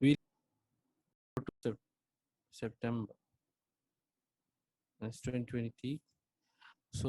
we to September it's 2020 so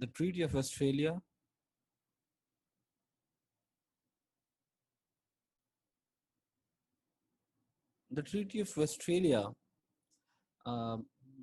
the Treaty of Westphalia uh,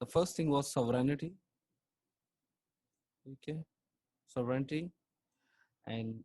the first thing was sovereignty, okay, sovereignty and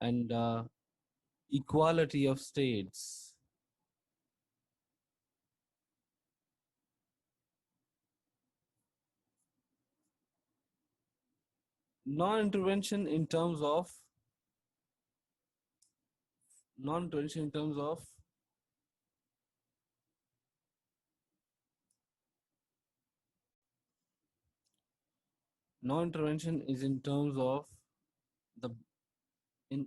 and equality of states. Non-intervention in terms of non-intervention in terms of non-intervention is in terms of the in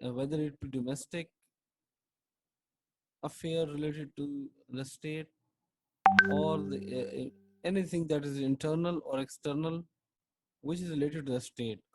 whether it be domestic affair related to the state or anything that is internal or external which is related to the state,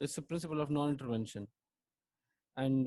It's a principle of non-intervention and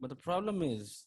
But the problem is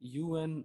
UN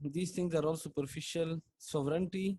these things are all superficial. Sovereignty,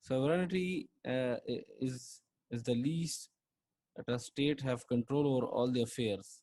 Sovereignty is the least that a state have control over all the affairs.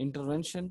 Intervention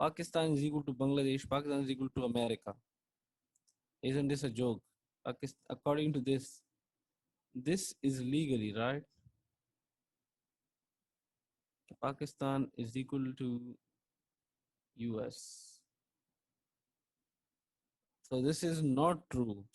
Pakistan is equal to Bangladesh. Pakistan is equal to America. Isn't this a joke? According to this is legally right. Pakistan is equal to US. So this is not true.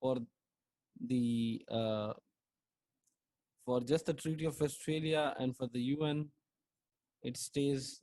for the for just the Treaty of Westphalia and for the UN, it stays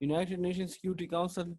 United Nations Security Council,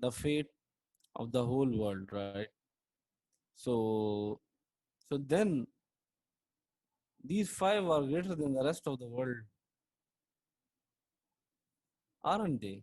the fate of the whole world, right? So then these 5 are greater than the rest of the world, aren't they?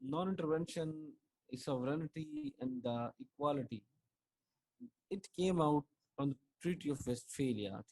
non-intervention, sovereignty and equality, it came out from the Treaty of Westphalia,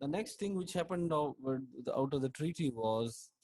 the next thing which happened out of the treaty was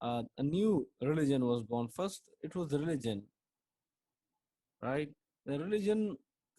a new religion was born. First it was the religion, right? The religion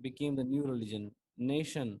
became the new religion. Nation,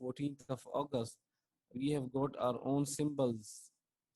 14th of August, we have got our own symbols,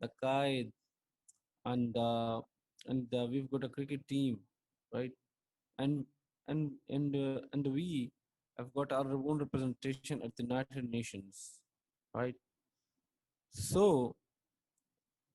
the kite and we've got a cricket team, right? And we have got our own representation at the United Nations, right? So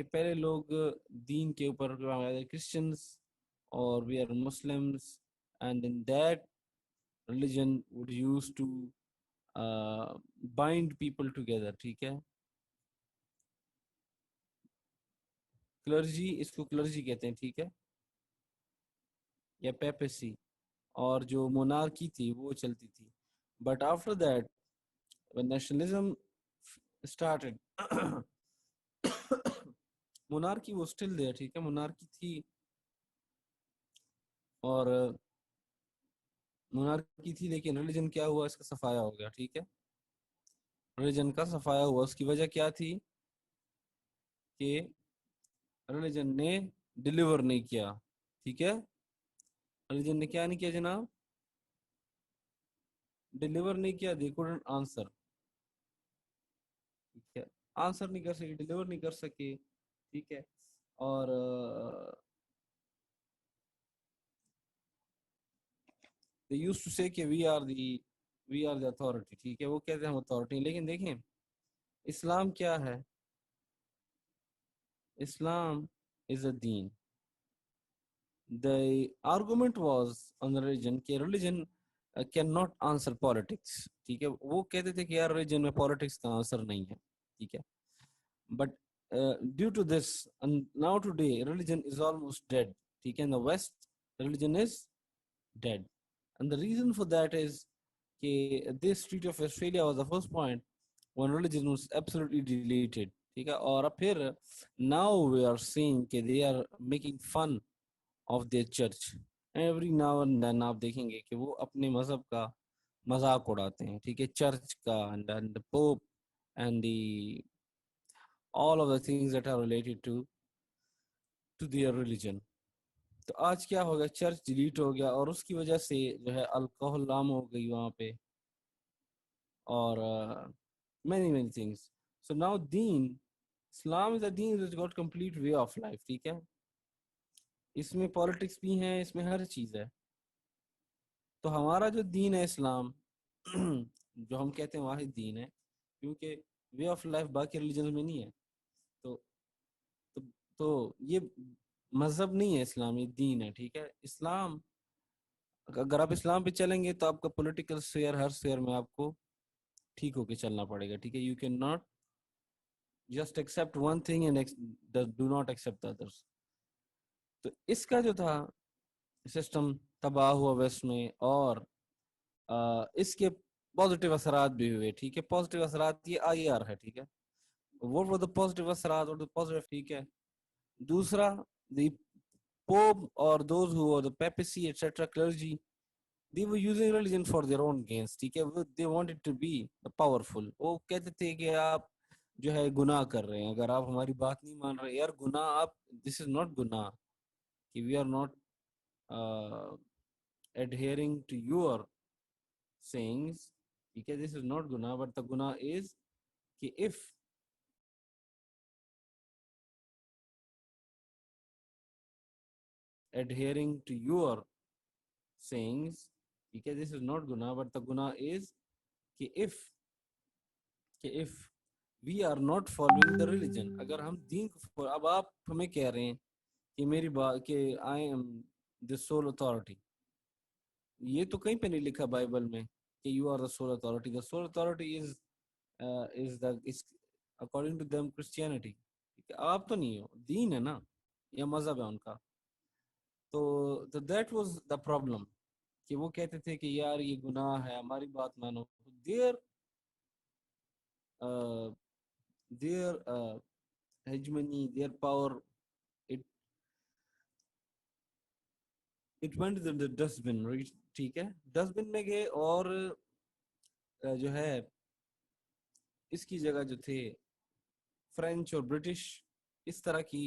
کہ پہلے لوگ دین کے اوپر Christians اور we are Muslims and in that religion would use to bind people together. ٹھیک ہے، clergy, اس کو clergy کہتے ہیں، ٹھیک ہے، یا پیپسی، اور جو مونارکی تھی وہ چلتی تھی. But after that when nationalism started monarchy was still there. ٹھیک ہے، monarchy تھی، اور monarchy تھی، لیکن religion کیا ہوا، اس کا صفایا ہو گیا. ٹھیک ہے، religion کا صفایا ہوا. اس کی وجہ کیا تھی کہ religion نے ڈیلیور نہیں کیا. ٹھیک ہے، religion نے کیا نہیں کیا جناب، ڈیلیور نہیں کیا. they couldn't answer. ٹھیک ہے، آنسر نہیں کر سکے، ڈیلیور نہیں کر سکے. ٹھیک ہے، اور they used to say کہ we are the authority. ٹھیک ہے، وہ کہتے ہیں ہم authority. لیکن دیکھیں اسلام کیا ہے، اسلام is a then. The argument was on the religion کہ religion cannot answer politics. ٹھیک ہے، وہ کہتے تھے کہ یار religion میں politics کا آنسر نہیں ہے. ٹھیک ہے، but due to this and now today religion is almost dead. ٹھیک ہے، in the West religion is dead, and the reason for that is کہ this Treaty of Australia was the first point when religion was absolutely deleted. ٹھیک ہے، اور اب پھر now we are seeing کہ they are making fun of their church. Every now and then آپ دیکھیں گے کہ وہ اپنے مذہب کا مذاق اڑاتے ہیں. ٹھیک ہے، چرچ کا and the Pope and the all of the things that are related to their religion. تو آج کیا ہو گیا، چرچ ڈیلیٹ ہو گیا، اور اس کی وجہ سے جو ہے الکوہل عام ہو گئی وہاں پہ، اور many many things. So now then, Islam is a deen which got complete way of life. ٹھیک ہے، اس میں پالیٹکس بھی ہیں، اس میں ہر چیز ہے. تو ہمارا جو دین ہے اسلام جو ہم کہتے ہیں واحد دین ہے، کیونکہ وے آف لائف باقی ریلیجنز میں نہیں ہے. تو تو, تو یہ مذہب نہیں ہے، اسلام یہ دین ہے. ٹھیک ہے، اسلام اگر آپ اسلام پہ چلیں گے تو آپ کا پولیٹیکل سفیئر ہر سفیئر میں آپ کو ٹھیک ہو کے چلنا پڑے گا. ٹھیک ہے، you can not just accept one thing and do not accept others. تو اس کا جو تھا سسٹم تباہ ہوا ویسٹ میں، اور اس کے پازیٹیو اثرات بھی ہوئے. ٹھیک ہے، پازیٹیو اثرات یہ آئی آر ہے. ٹھیک ہے، what were the positive اثرات اور the positive. ٹھیک ہے، دوسرا the Pope or those who were the papacy etc clergy, they were using religion for their own gains. ٹھیک ہے، they wanted to be powerful. وہ کہتے تھے کہ آپ جو ہے گناہ کر رہے ہیں، اگر آپ ہماری بات نہیں مان رہے. یار گناہ آپ this is not گناہ کہ we are not adhering to your sayings. ٹھیک ہے، this is not گناہ, but the گناہ is کہ if adhering to your sayings. ٹھیک ہے، this is not گناہ, but the گناہ is کہ if we are not following the religion. اگر ہم دین کو، اب آپ ہمیں کہہ رہے ہیں کہ میری بات کہ I am the sole authority. یہ تو کہیں پہ نہیں لکھا بائبل میں کہ you are the sole authority. The sole authority is according to them Christianity. آپ تو نہیں ہو، دین ہے نا، یا مذہب ہے ان کا. تو that was the problem کہ وہ کہتے تھے کہ یار یہ گناہ ہے، ہماری بات مانو. their hegemony, their power, it went to the dustbin. ٹھیک ہے، ڈسٹ بن میں گئے، اور جو ہے اس کی جگہ جو تھے فرینچ اور برٹش، اس طرح کی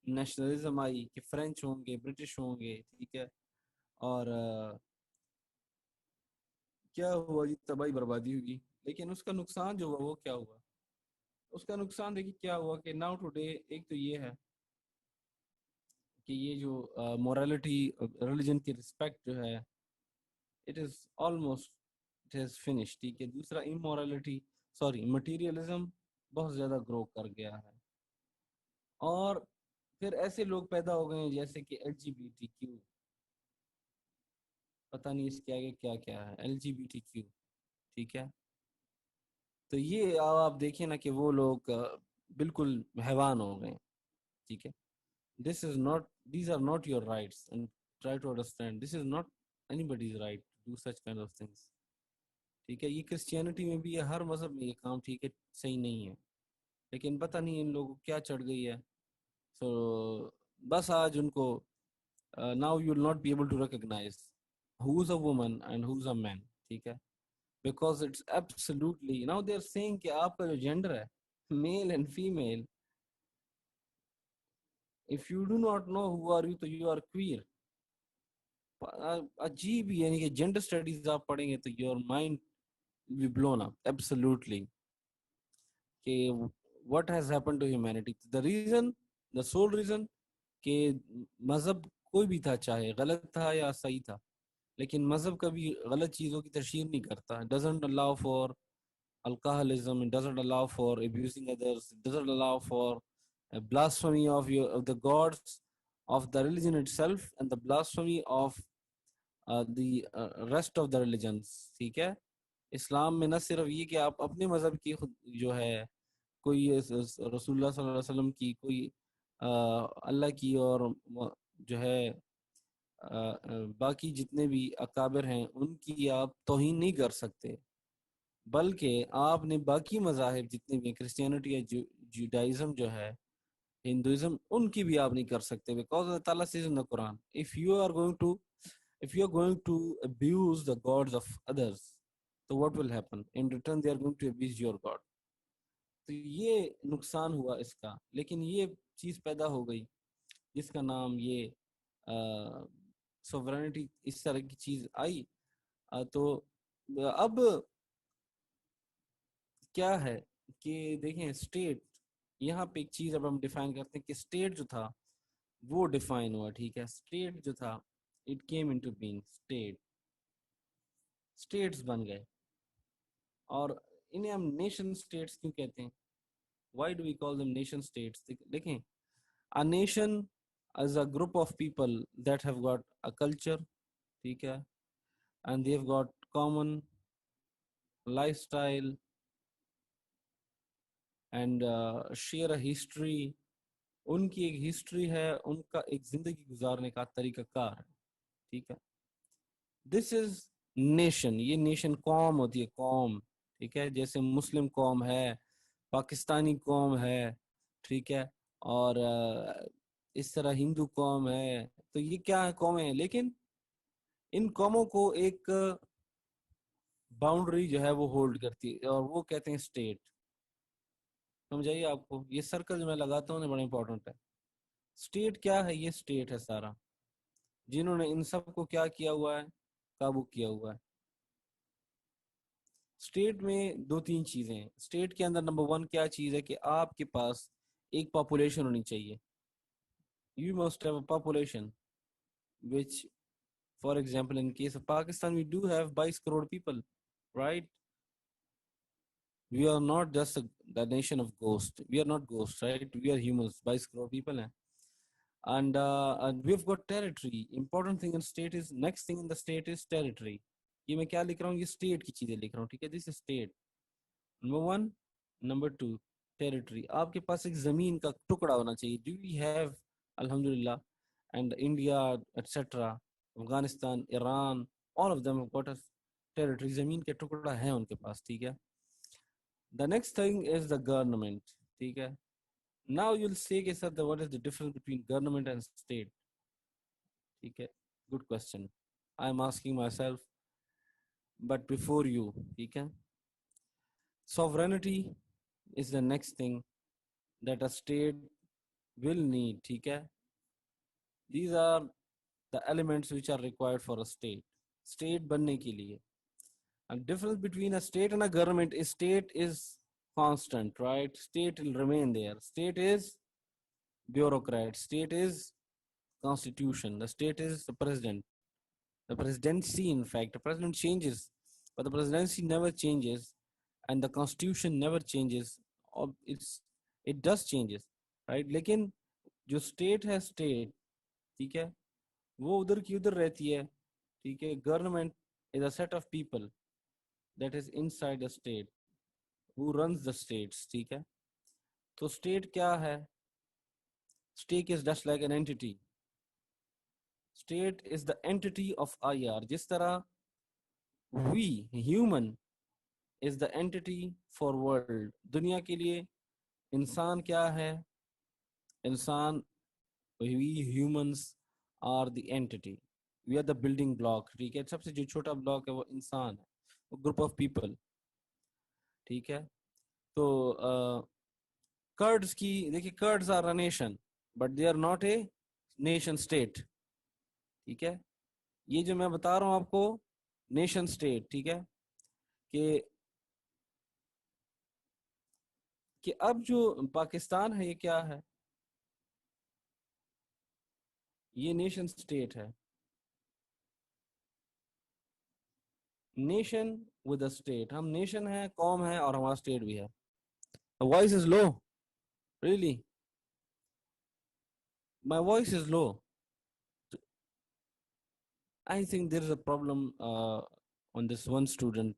نیشنلزم آئی کہ فرینچ ہوں گے، برٹش ہوں گے. ٹھیک ہے، اور کیا ہوا جی، تباہی بربادی ہوگی. لیکن اس کا نقصان جو ہوا وہ کیا ہوا، اس کا نقصان دیکھیے کیا ہوا کہ ناؤ ٹوڈے ایک تو یہ ہے کہ یہ جو مورالٹی ریلیجن کی رسپیکٹ جو ہے it is almost it has finish. ٹھیک ہے، دوسرا امورالٹی مٹیریلزم بہت زیادہ گرو کر گیا ہے. اور پھر ایسے لوگ پیدا ہو گئے ہیں جیسے کہ LGBTQ، پتہ نہیں اس کے آگے کیا کیا ہے، LGBTQ، ٹھیک ہے. تو یہ آپ دیکھیں نا کہ وہ لوگ بالکل حیوان ہو گئے، ٹھیک ہے. This is not, these are not your rights, and try to understand this is not anybody's right to do such kind of things. ٹھیک ہے. یہ کرسچینٹی میں بھی ہے، ہر مذہب میں یہ کام ٹھیک ہے صحیح نہیں ہے، لیکن پتہ نہیں ان لوگوں کو کیا چڑھ گئی ہے. سو بس آج ان کو now you will not be able to recognize who's a woman and who's a man، ٹھیک ہے. Because it's absolutely now they are saying کہ آپ کا جو جینڈر ہے male and female, if you do not know who are you تو you are queer. عجیب ہی، یعنی کہ جینڈر اسٹڈیز آپ پڑھیں گے تو your mind be blown up absolutely کہ what has happened to humanity. the reason, the sole reason کہ مذہب کوئی بھی تھا، چاہے غلط تھا یا صحیح تھا، لیکن مذہب کبھی غلط چیزوں کی تشہیر نہیں کرتا. It doesn't allow for alcoholism, it doesn't allow for abusing others, it doesn't allow for blasphemy of the gods of the religion itself and the blasphemy of the rest of the religions. ٹھیک ہے. اسلام میں نہ صرف یہ کہ آپ اپنے مذہب کی خود جو ہے کوئی رسول اللہ صلی اللہ علیہ وسلم کی، کوئی اللہ کی، اور جو ہے باقی جتنے بھی اکابر ہیں ان کی آپ توہین نہیں کر سکتے، بلکہ آپ نے باقی مذاہب جتنے بھی کرسچینٹی یا جوڈائزم جو ہے، ہندوازم، ان کی بھی آپ نہیں کر سکتے. بیکاز اللہ تعالیٰ says in the Quran, if you are going to abuse the gods of others, so what will happen in return? They are going to abuse your god. تو یہ نقصان ہوا اس کا. لیکن یہ چیز پیدا ہو گئی جس کا نام یہ سوورنٹی، اس طرح کی چیز آئی. تو اب کیا ہے کہ دیکھیں اسٹیٹ، یہاں پہ ایک چیز اب ہم ڈیفائن کرتے ہیں کہ اسٹیٹ جو تھا وہ ڈیفائن ہوا. ٹھیک ہے. اسٹیٹ جو تھا it came into being, states بن گئے. اور انہیں ہم نیشن اسٹیٹس کیوں کہتے ہیں؟ Why do we call them nation states? دیکھیں a nation as a group of people that have got a culture، ٹھیک ہے، and they have got common lifestyle and share a history. ان کی ایک history ہے، ان کا ایک زندگی گزارنے کا طریقہ کار ہے. ٹھیک ہے. This is nation. یہ نیشن قوم ہوتی ہے، قوم. ٹھیک ہے. جیسے مسلم قوم ہے، پاکستانی قوم ہے، ٹھیک ہے، اور اس طرح ہندو قوم ہے. تو یہ کیا ہے؟ قومیں ہیں. لیکن ان قوموں کو ایک باؤنڈری جو ہے وہ ہولڈ کرتی ہے، اور وہ کہتے ہیں اسٹیٹ. سمجھائیے آپ کو یہ سرکل جو میں لگاتا ہوں بڑا امپورٹنٹ ہے. اسٹیٹ کیا ہے؟ یہ اسٹیٹ ہے سارا، جنہوں نے ان سب کو کیا کیا ہوا ہے؟ قابو کیا ہوا ہے. اسٹیٹ میں دو تین چیزیں ہیں. اسٹیٹ کے اندر نمبر 1 کیا چیز ہے کہ آپ کے پاس ایک پاپولیشن ہونی چاہیے. You must have a population which, for example, in case of Pakistan we do have 22 crore people, right? We are not just the nation of ghosts. We are not ghosts, right? We are humans. 22 crore people hain. And we've got territory. Important thing in state is, next thing in the state is territory. یہ میں کیا لکھ رہا ہوں؟ یہ state کی چیزیں لکھ رہا ہوں. ٹھیک ہے. This state number 1. Number 2 territory. آپ کے پاس ایک زمین کا ٹکڑا ہونا چاہیے. Do we have? الحمدللہ. And India etcetera, Afghanistan, Iran, all of them have got a territory. زمین کے ٹکڑا ہے ان کے پاس. ٹھیک ہے. The next thing is the government. ٹھیک ہے. Now you'll say کہ sir what is the difference between government and state? ٹھیک ہے. Good question. I'm asking myself, but before you. ٹھیک ہے. Sovereignty is the next thing that a state will need. ٹھیک ہے. These are the elements which are required for a state. State بننے کے لیے. And difference between a state and a government is state is constant, right? State will remain there. State is bureaucrat. State is constitution. The state is the president. The presidency, in fact, the president changes, but the presidency never changes, and the constitution never changes. It does changes, right. لیکن جو state ہے state, ٹھیک ہے, وہ ادھر کی ادھر رہتی ہے, ٹھیک ہے. Government is a set of people that is inside the state who runs the states, ٹھیک ہے. تو اسٹیٹ کیا ہے؟ State is just like an entity. State is the entity of I R. جس طرح we human is the entity for world, دنیا کے لیے انسان کیا ہے؟ انسان, we humans are the entity, we are the building block, ٹھیک ہے. سب سے جو چھوٹا بلاک ہے وہ انسان ہے, وہ گروپ آف پیپل, ٹھیک ہے. تو کرڈز کی دیکھیے, Kurds are a nation but they are not a nation state, ٹھیک ہے. یہ جو میں بتا رہا ہوں آپ کو نیشن اسٹیٹ, ٹھیک ہے, کہ اب جو پاکستان ہے یہ کیا ہے؟ یہ نیشن اسٹیٹ ہے. نیشن ود اے اسٹیٹ, ہم نیشن ہے, قوم ہے, اور ہمارا اسٹیٹ بھی ہے. Voice is low, really my voice is low. I think there is a problem on this one student.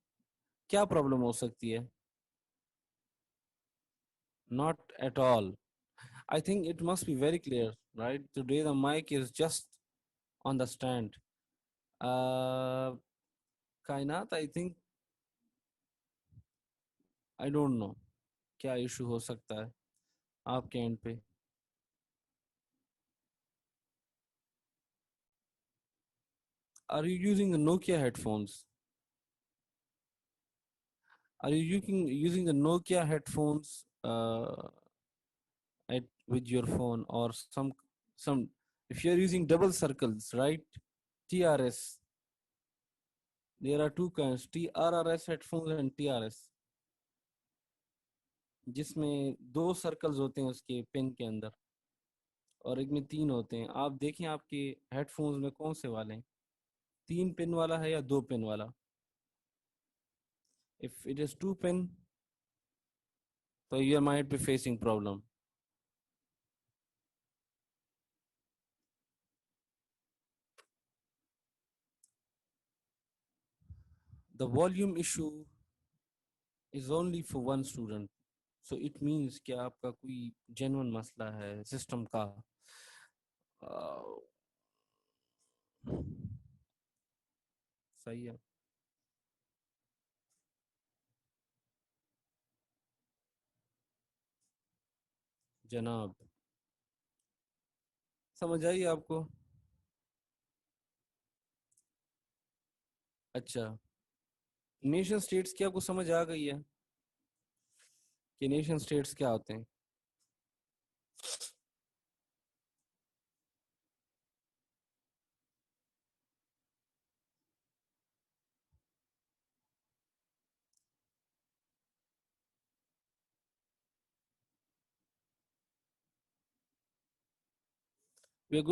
کیا پرابلم ہو سکتی ہے؟ Not at all. I think it must be very clear, right? Today the mic is just on the stand. کائنات, I think, I don't know کیا issue ہو سکتا ہے آپ کے اینڈ پہ. Are you using the Nokia headphones? Are you using the Nokia headphones with your phone, or some if you're using double circles, right? TRS. There are two kinds, TRRS headphones and TRS, جس میں 2 circles ہوتے ہیں اس کے پن کے اندر, اور ایک میں 3 ہوتے ہیں. آپ دیکھیں آپ کے ہیڈ فونز میں کون سے والے ہیں, 3 پن والا ہے یا 2 پن والا. If it is 2 pin, so you might be facing problem. The volume issue is only for one student. So it means کہ آپ کا کوئی genuine مسئلہ ہے سسٹم کا. صحیح ہے. جناب سمجھ آئیے آپ کو؟ اچھا, نیشن اسٹیٹس کی آپ کو سمجھ آ گئی ہے کہ نیشن اسٹیٹس کیا ہوتے ہیں؟ We are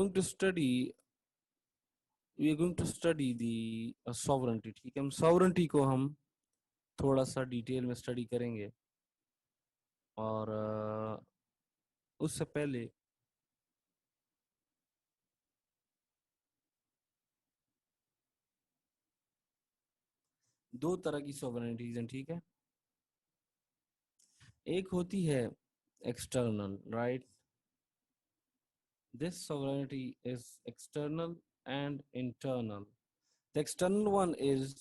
going to study the sovereignty, ٹھیک ہے. ہم sovereignty کو ہم تھوڑا سا ڈیٹیل میں اسٹڈی کریں گے, اور اس سے پہلے دو طرح کی سوورنٹیز ہیں, ٹھیک ہے. ایک ہوتی ہے external, right. This sovereignty is external and internal. The external one is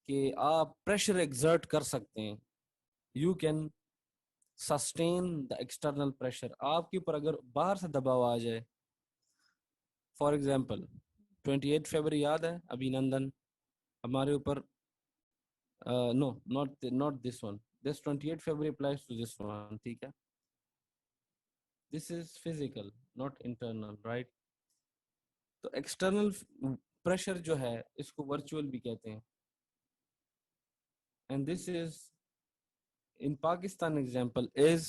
کہ آپ پریشر ایگزرٹ کر سکتے ہیں. You can sustain the external pressure. آپ کے اوپر اگر باہر سے دباؤ آ جائے, فار ایگزامپل 28 فیبری یاد ہے, ابھی نندن ہمارے اوپر, نو not this one, this 28 February applies to this one, ٹھیک ہے. This is physical, not internal, right? تو ایکسٹرنل پریشر جو ہے اس کو ورچوئل بھی کہتے ہیں. And this is in Pakistan example is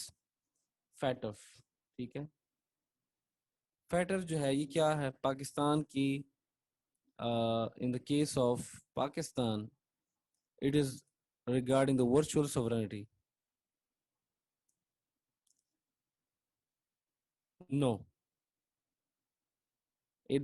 FATF, ٹھیک ہے. فیٹر جو ہے یہ کیا ہے پاکستان کی, in the case of Pakistan it is regarding the virtual sovereignty. No, it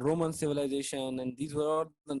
Roman civilization and these were all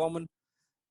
common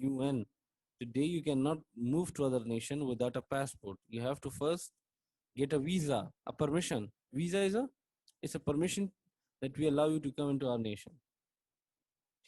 UN, today you cannot move to other nation without a passport. You have to first get a visa, a permission. Visa is a, it's a permission that we allow you to come into our nation.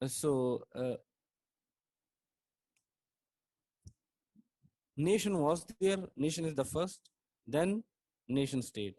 So nation was there, nation is the first, then nation state.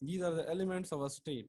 these are the elements of a state,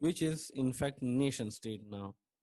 which is in fact nation state now.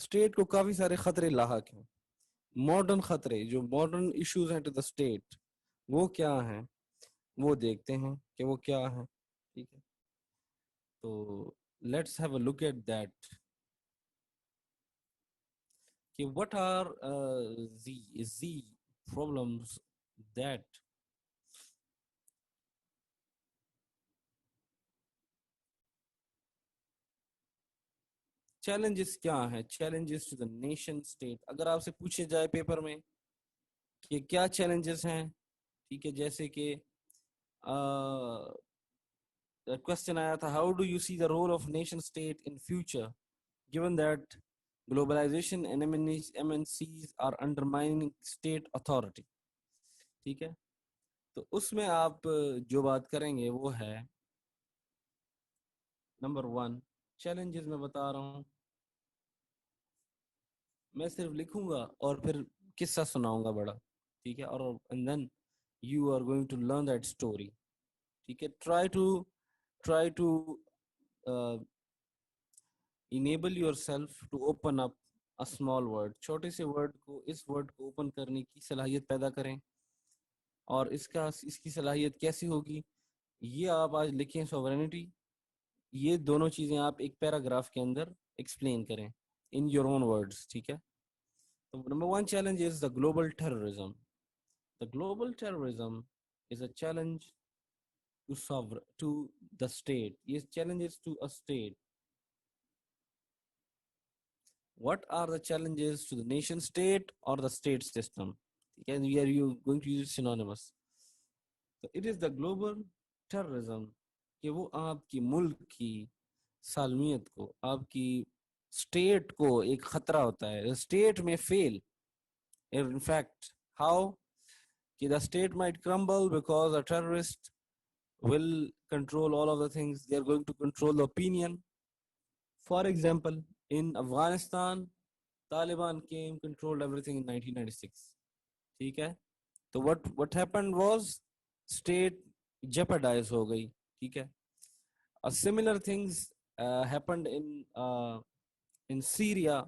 State کو کافی سارے خطرے لاحق ہیں. Modern خطرے جو modern issues ہیں to the state وہ کیا ہیں وہ دیکھتے ہیں کہ وہ کیا ہیں. ٹھیک ہے تو let's have a look at that کہ what are the problems that challenges کیا ہیں challenges to the nation state. اگر آپ سے پوچھے جائے پیپر میں کہ کیا چیلنجز ہیں ٹھیک ہے جیسے کہ کوشچن آیا تھا how do you see the role of nation state in future given that globalization and MNCs are undermining state authority. ٹھیک ہے تو اس میں آپ جو بات کریں گے وہ ہے نمبر 1 چیلنجز میں بتا رہا ہوں میں صرف لکھوں گا اور پھر قصہ سناؤں گا بڑا ٹھیک ہے اور and then you are going to learn that story. ٹھیک ہے try to uh, enable yourself to open up a small word. چھوٹے سے ورڈ کو اس ورڈ کو اوپن کرنے کی صلاحیت پیدا کریں. اور اس کی صلاحیت کیسی ہوگی یہ آپ آج لکھیں سوورینٹی یہ دونوں چیزیں آپ ایک پیراگراف کے اندر ایکسپلین کریں in your own words. ٹھیک ہے تو number 1 challenge is the global terrorism. The global terrorism is a challenge to the state. Yes, challenges to a state. What are the challenges to the nation state or the state system? And we are going to use synonymous. So it is the global terrorism کہ وہ آپ کی ملک کی سالمیت کو آپ کی state کو ایک خطرہ ہوتا ہے. اسٹیٹ میں فیل in fact how the state might crumble because a terrorist will control all of the things. They are going to control the opinion. For example, in Afghanistan, Taliban came, controlled everything in 1996. ٹھیک ہے تو what happened was state jeopardized ہو گئی. ٹھیک ہے similar things happened in Syria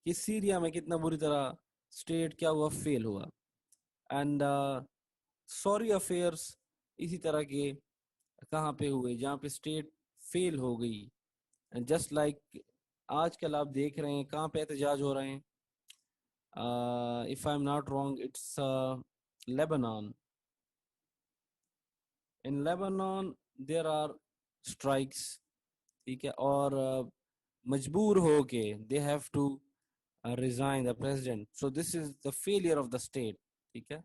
کہ Syria میں کتنا بری طرح اسٹیٹ کیا ہوا فیل ہوا. اینڈ سوری افیئرس اسی طرح کے کہاں پہ ہوئے جہاں پہ اسٹیٹ فیل ہو گئی. جسٹ لائک آج کل آپ دیکھ رہے ہیں کہاں پہ احتجاج ہو رہے ہیں. if I'm not wrong it's Lebanon. in Lebanon there are strikes. ٹھیک ہے اور مجبور ہو کے they have to resign the president. So this is the failure of the state. ٹھیک ہے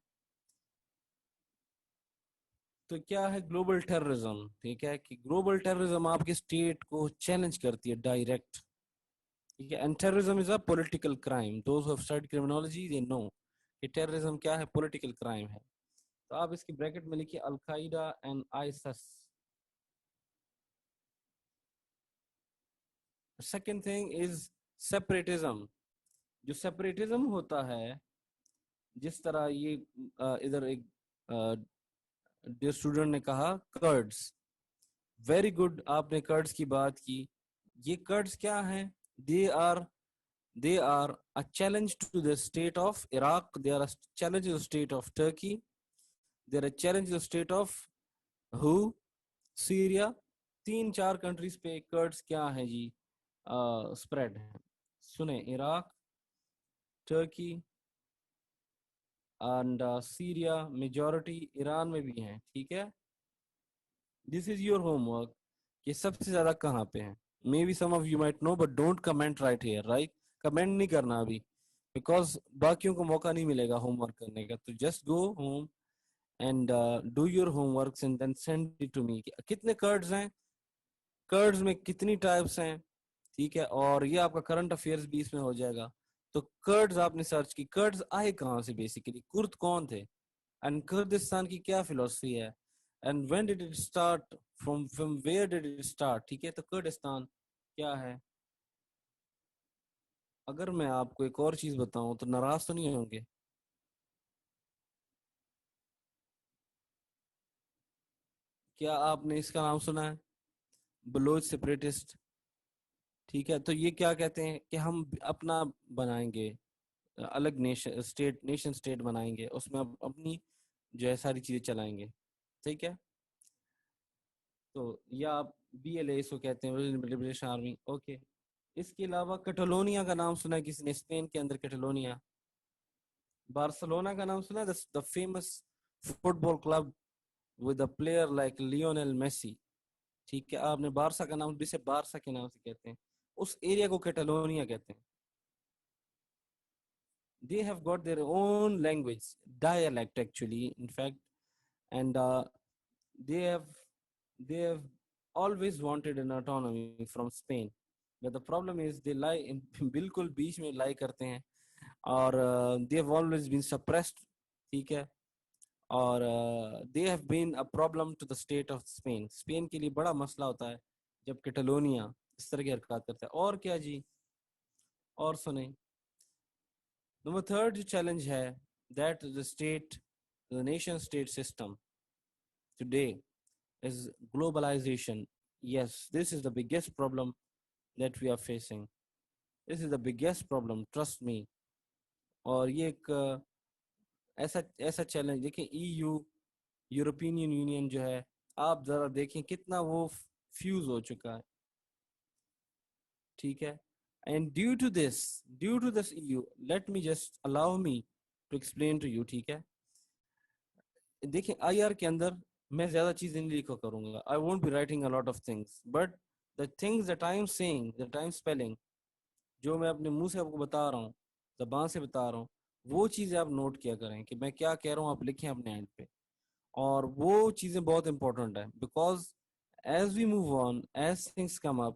تو کیا ہے گلوبل ٹیررزم. ٹھیک ہے کہ گلوبل ٹیررزم آپ کی اسٹیٹ کو چیلنج کرتی ہے ڈائریکٹ. ٹھیک ہے and terrorism is a political crime. Those who studied criminology they know کہ ٹیررزم کیا ہے پولیٹیکل کرائم ہے. تو آپ اس کی بریکٹ میں لکھیے Al Qaeda and ISIS. Second thing is separatism. جو سیپریٹزم ہوتا ہے جس طرح یہ ادھر ایک اسٹوڈنٹ نے کہا کرڈز ویری گڈ آپ نے کرڈز کی بات کی. یہ کرڈز کیا ہیں they are a challenge to the state of Iraq. They are a challenge to the state of Turkey. They are a challenge to the state of who Syria. 3-4 countries پہ Kurds کیا ہیں جی اسپریڈ ہیں. سنیں Iraq Turkey and Syria majority Iran میں بھی ہیں. ٹھیک ہے this is your homework کہ سب سے زیادہ کہاں پہ ہیں. Maybe some of you might know but don't comment right here right. Comment نہیں کرنا ابھی بیکاز باقیوں کو موقع نہیں ملے گا ہوم ورک کرنے کا. تو just go home and do your homeworks and then send it to me. کتنے کرڈز ہیں کرڈز میں کتنی ٹائپس ہیں. ٹھیک ہے اور یہ آپ کا کرنٹ افیئرز بھی اس میں ہو جائے گا. تو کرڈز آپ نے سرچ کی کرڈز آئے کہاں سے بیسیکلی کرد کون تھے اینڈ کردستان کی کیا فلسفی ہے and when did it start from where did it start. ٹھیک ہے تو کردستان کیا ہے. اگر میں آپ کو ایک اور چیز بتاؤں تو ناراض تو نہیں ہوں گے. کیا آپ نے اس کا نام سنا ہے بلوچ سپریٹسٹ. ٹھیک ہے. تو یہ کیا کہتے ہیں کہ ہم اپنا بنائیں گے الگ نیشن اسٹیٹ بنائیں گے, اس میں اپنی جو ہے ساری چیزیں چلائیں گے. ٹھیک ہے. تو یا آپ BLA اس کو کہتے ہیں, لبریشن آرمی. اوکے. اس کے علاوہ کٹالونیا کا نام سنا ہے کسی نے؟ اسپین کے اندر کٹالونیا. بارسلونا کا نام سنا ہے, the famous football club with a player like Lionel Messi. ٹھیک ہے. آپ نے بارسا کا نام, جسے بارسا کے نام سے کہتے ہیں, اس ایریا کو کیٹالونیا کہتے ہیں. They have got their own language, dialect actually, in fact, and they have they have always wanted an autonomy from Spain. But the problem is they lie in بالکل بیچ میں lie کرتے ہیں, اور they have always been suppressed. ٹھیک ہے. اور they have been a problem to the state of Spain. Spain کے لیے بڑا مسئلہ ہوتا ہے جب کیٹالونیا اس طرح کی حرکات کرتا ہے. اور کیا جی, اور سنیں. نمبر تھرڈ جو چیلنج ہے, that the state, the nation state system today is globalization. Yes, this is the biggest problem that we are facing. This is the biggest problem, trust me. اور یہ ایک ایسا چیلنج دیکھیں, European union جو ہے, آپ ذرا دیکھیں کتنا وہ فیوز ہو چکا ہے. ٹھیک ہے. And due to this EU, let me just allow me to explain to you. ٹھیک ہے. دیکھیں IR کے اندر میں زیادہ چیزیں نہیں لکھا کروں گا. I won't be writing a lot of things, but the things that I am saying, that I am spelling, جو میں اپنے منہ سے آپ کو بتا رہا ہوں, زبان سے بتا رہا ہوں, وہ چیزیں آپ نوٹ کیا کریں کہ میں کیا کہہ رہا ہوں, آپ لکھیں اپنے اینڈ پہ. اور وہ چیزیں بہت امپورٹنٹ ہیں, because as we move on, as things come up,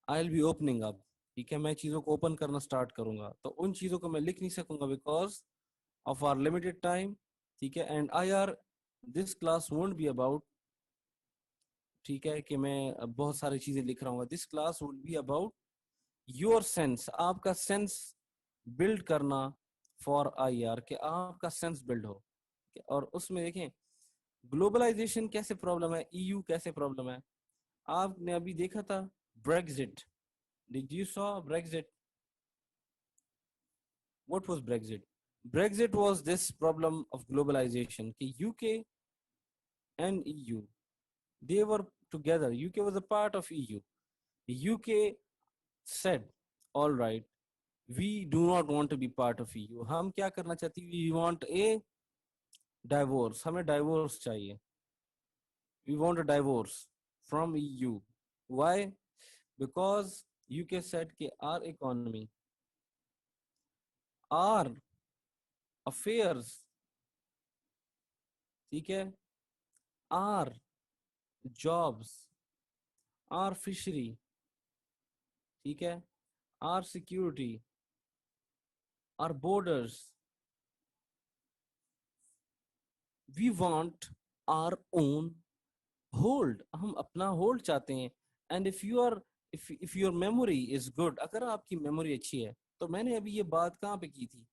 I will be opening up. ٹھیک ہے. میں چیزوں کو اوپن کرنا سٹارٹ کروں گا, تو ان چیزوں کو میں لکھ نہیں سکوں گا because of our limited time. ٹھیک ہے. And this class won't be about, ٹھیک ہے, کہ میں بہت ساری چیزیں لکھ رہا ہوں گا. This class would be about your sense, آپ کا سینس بلڈ کرنا فار IR, کہ آپ کا سینس بلڈ ہو. اور اس میں دیکھیں گلوبلائزیشن کیسے پرابلم ہے, EU کیسے پرابلم ہے. آپ نے ابھی دیکھا تھا Brexit. Did you saw Brexit? What was Brexit? Brexit was this problem of globalization. کہ UK and EU, they were together. UK was a part of EU. UK said, all right, we do not want to be part of EU. ہم کیا کرنا چاہتی, we want a divorce. ہمیں diverse چاہیے. We want a divorce from EU. Why? Because UK said کہ our economy, our affairs, ٹھیک ہے, our jobs, our fishery, ٹھیک ہے, our security, our borders, we want our own hold. ہم اپنا hold چاہتے ہیں. And if your memory is good, اگر آپ کی میموری اچھی ہے, تو میں نے ابھی یہ بات کہاں پہ کی تھی,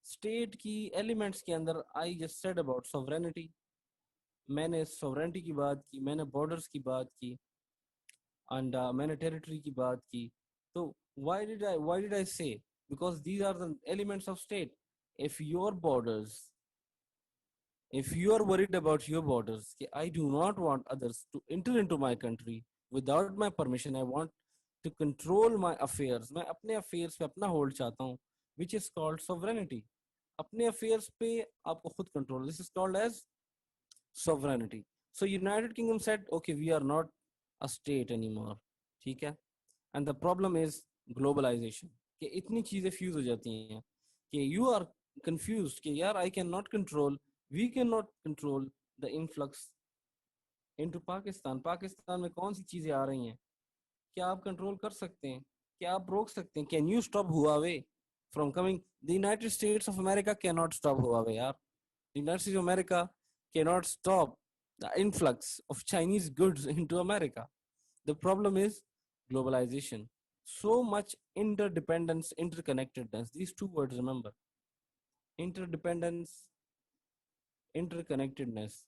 اسٹیٹ کی ایلیمنٹس کے اندر. I just said about sovereignty. میں نے sovereignty کی بات کی, میں نے borders کی بات کی, and میں نے territory کی بات کی. تو why did I say? Because these are the elements of state. If your borders, if you are worried about your borders, I do not want others to enter into my country without my permission, I want to control my affairs. میں اپنے affairs پہ اپنا hold چاہتا ہوں, which is called sovereignty. اپنے affairs پہ آپ کو خود control. This is called as sovereignty. So United Kingdom said, okay, we are not a state anymore. ٹھیک ہے. And the problem is globalization. کہ اتنی چیزیں فیوز ہو جاتی ہیں کہ you are confused کہ یار I cannot control, we cannot control the influx into Pakistan. Pakistan میں کون سی چیزیں آ رہی ہیں, کیا آپ کنٹرول کر سکتے ہیں, کیا آپ روک سکتے ہیں؟ Can you stop Huawei from coming? The United States of America cannot stop Huawei, yaar. The United States of America cannot stop the influx of Chinese goods into America. The problem is globalization. So much interdependence, interconnectedness. These two words, remember. Interdependence, interconnectedness.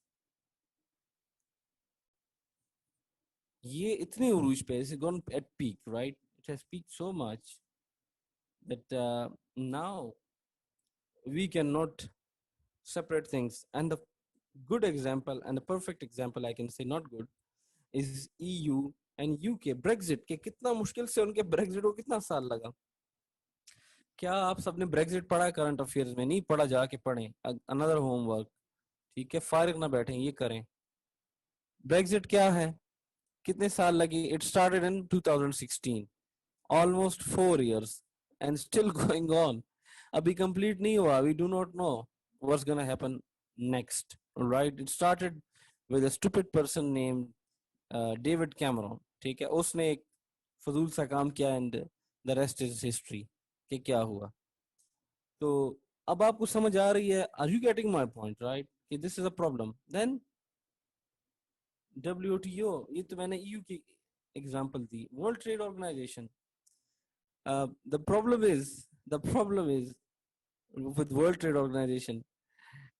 یہ اتنے عروج پہ is gone at peak, right? It has peaked so much that now we cannot separate things. And the good example and the perfect example, I can say not good, is EU and UK. Brexit کے کتنا مشکل سے ان کے Brexit کو کتنا سال لگا. کیا آپ سب نے بریگزٹ پڑھا ہے کرنٹ افیئرز میں؟ نہیں پڑھا، جا کے پڑھیں another ہوم ورک. ٹھیک ہے، فارغ نہ بیٹھیں، یہ کریں. بریگزٹ کیا ہے، کتنے سال لگے؟ It started in 2016، almost 4 years and still going on. ابھی complete نہیں ہوا. We do not know what's gonna happen next, right? It started with a stupid person named David Cameron. ٹھیک ہے، اس نے ایک فضول سا کام کیا and the rest is history کہ کیا ہوا. تو اب آپ کو سمجھ آ رہی ہے. Are you getting my point, right? کہ this is a problem. Then WTO، یہ تو میں نے EU کی example the. World Trade Organization. The problem is with World Trade Organization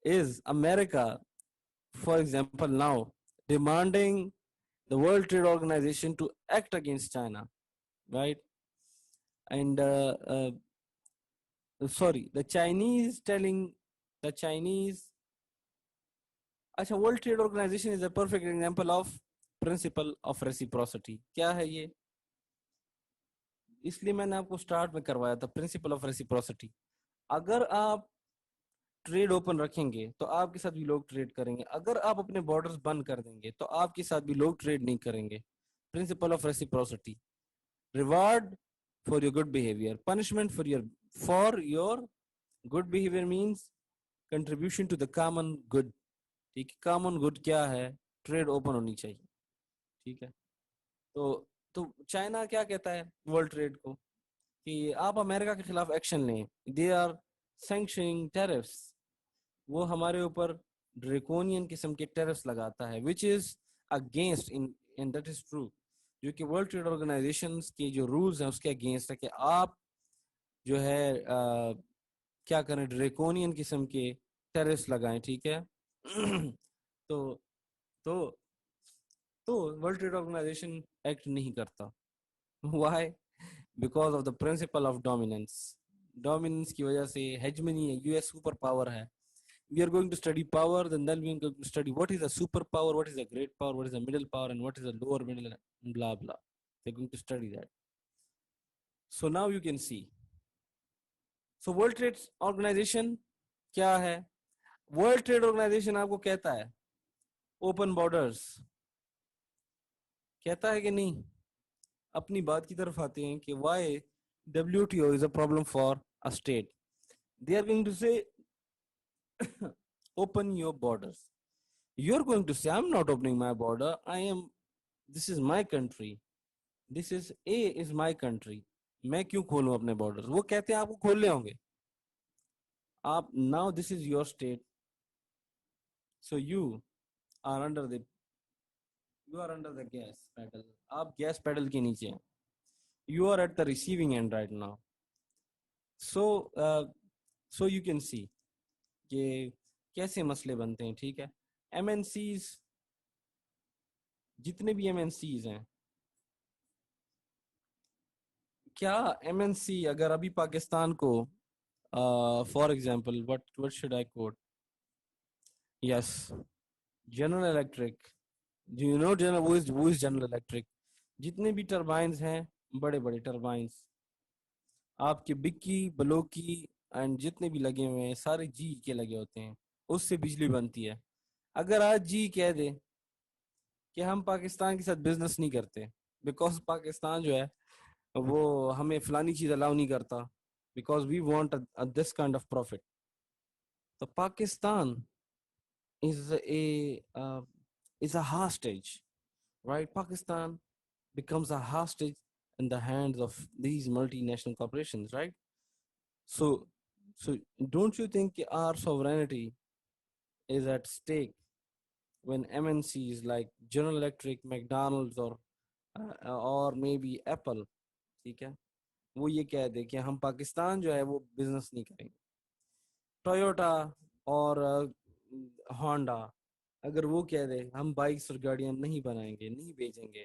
is America, for example, now demanding the World Trade Organization to act against China, right? And sorry, the Chinese telling the Chinese. اچھا، World Trade Organization is a perfect example of principle of reciprocity. کیا ہے یہ؟ اس لیے میں نے آپ کو start میں کروایا تھا پرنسپل آف ریسیپروسٹی. اگر آپ ٹریڈ اوپن رکھیں گے تو آپ کے ساتھ بھی لوگ ٹریڈ کریں گے. اگر آپ اپنے بارڈرز بند کر دیں گے تو آپ کے ساتھ بھی لوگ ٹریڈ نہیں کریں گے. Principle of reciprocity. Reward for your good behaviour, punishment for your good behaviour means contribution to the common good. ٹھیک ہے، کامن گڈ کیا ہے؟ ٹریڈ اوپن ہونی چاہیے. ٹھیک ہے، تو چائنا کیا کہتا ہے ورلڈ ٹریڈ کو کہ آپ امریکہ کے خلاف ایکشن لیں. They are sanctioning tariffs. وہ ہمارے اوپر ڈریکونین قسم کے ٹیرفس لگاتا ہے which is against and that is true، جو کہ ورلڈ ٹریڈ آرگنائزیشن کے جو رولز ہیں اس کے اگینسٹ ہے کہ آپ جو ہے کیا کریں، ڈریکونین قسم کے ٹیرفس لگائیں. ٹھیک ہے. تو تو تو ورلڈ ٹریڈ آرگنائزیشن ایکٹ نہیں کرتا. Why? Because of the principle of dominance. Dominance کی وجہ سے ہیجمنی ہے. یو ایس سپر پاور ہے. We are going to study power, then we are going to study what is a superpower, what is a great power, what is a middle power, and what is a lower middle, and blah blah. We're going to study that. So now you can see. So World Trade Organization کیا ہے؟ World Trade Organization آپ کو کہتا ہے open borders. کہتا ہے کہ نہیں؟ اپنی بات کی طرف آتے ہیں کہ why WTO is a problem for a state. They are going to say open your borders. You're going to say, I'm not opening my border. This is my country. This is my country. میں کیوں کھولوں اپنے borders? وہ کہتے ہیں آپ کو کھولنے ہوں گے. آپ now this is your state. So you are under the gas pedal. آپ گیس پیڈل کے نیچے ہیں. You are at the receiving end right now. So you can see کہ کیسے مسئلے بنتے ہیں. ٹھیک ہے، ایم این سیز، جتنے بھی ایم این سیز ہیں، کیا ایم این سی اگر ابھی پاکستان کو for example what should I quote? Yes, General Electric. Do you know who is General Electric? جتنے بھی ٹربائنز ہیں، بڑے بڑے ٹربائنز آپ کے بکی بلوکی اینڈ جتنے بھی لگے ہوئے ہیں سارے جی کے لگے ہوتے ہیں، اس سے بجلی بنتی ہے. اگر آج جی کہہ دے کہ ہم پاکستان کے ساتھ بزنس نہیں کرتے بیکاز پاکستان جو ہے وہ ہمیں فلانی چیز الاؤ نہیں کرتا because we want this kind of profit. تو Pakistan is a hostage, right? Pakistan becomes a hostage in the hands of these multinational corporations, right? So don't you think our sovereignty is at stake when MNCs like General Electric, McDonald's, or maybe Apple، ٹھیک ہے، وہ یہ کہہ دے کہ ہم پاکستان جو ہے وہ بزنس نہیں کریں گے. ٹویوٹا اور ہونڈا اگر وہ کہہ دے ہم بائکس اور گاڑیاں نہیں بنائیں گے، نہیں بیچیں گے،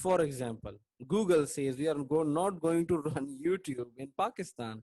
for example Google says we are not going to run YouTube in Pakistan,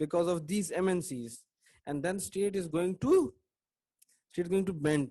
because of these MNCs, and then state going to bend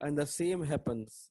And the same happens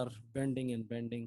are bending and bending.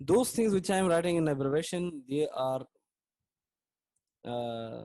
those things which I am writing in abbreviation, uh,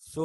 So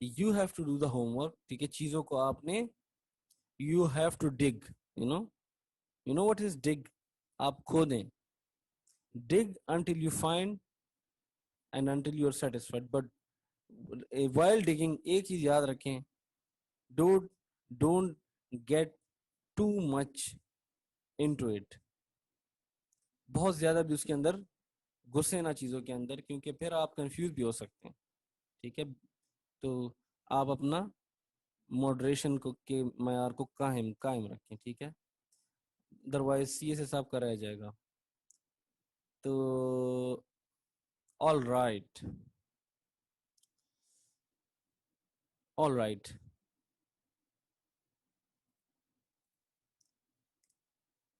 You have to do the homework. ٹھیک ہے, چیزوں کو آپ نے, you have to dig, you know what is dig, آپ کھودیں, dig until you find and until you are satisfied. But while digging ایک چیز یاد رکھیں, don't get too much into it. بہت زیادہ بھی اس کے اندر گھسے نہ چیزوں کے اندر, کیونکہ پھر آپ کنفیوز بھی ہو سکتے ہیں. ٹھیک ہے, تو آپ اپنا ماڈریشن کو کے معیار کو قائم رکھیں. ٹھیک ہے, ادروائز سی ایس ایس آپ کا رہ جائے گا. تو آل رائٹ,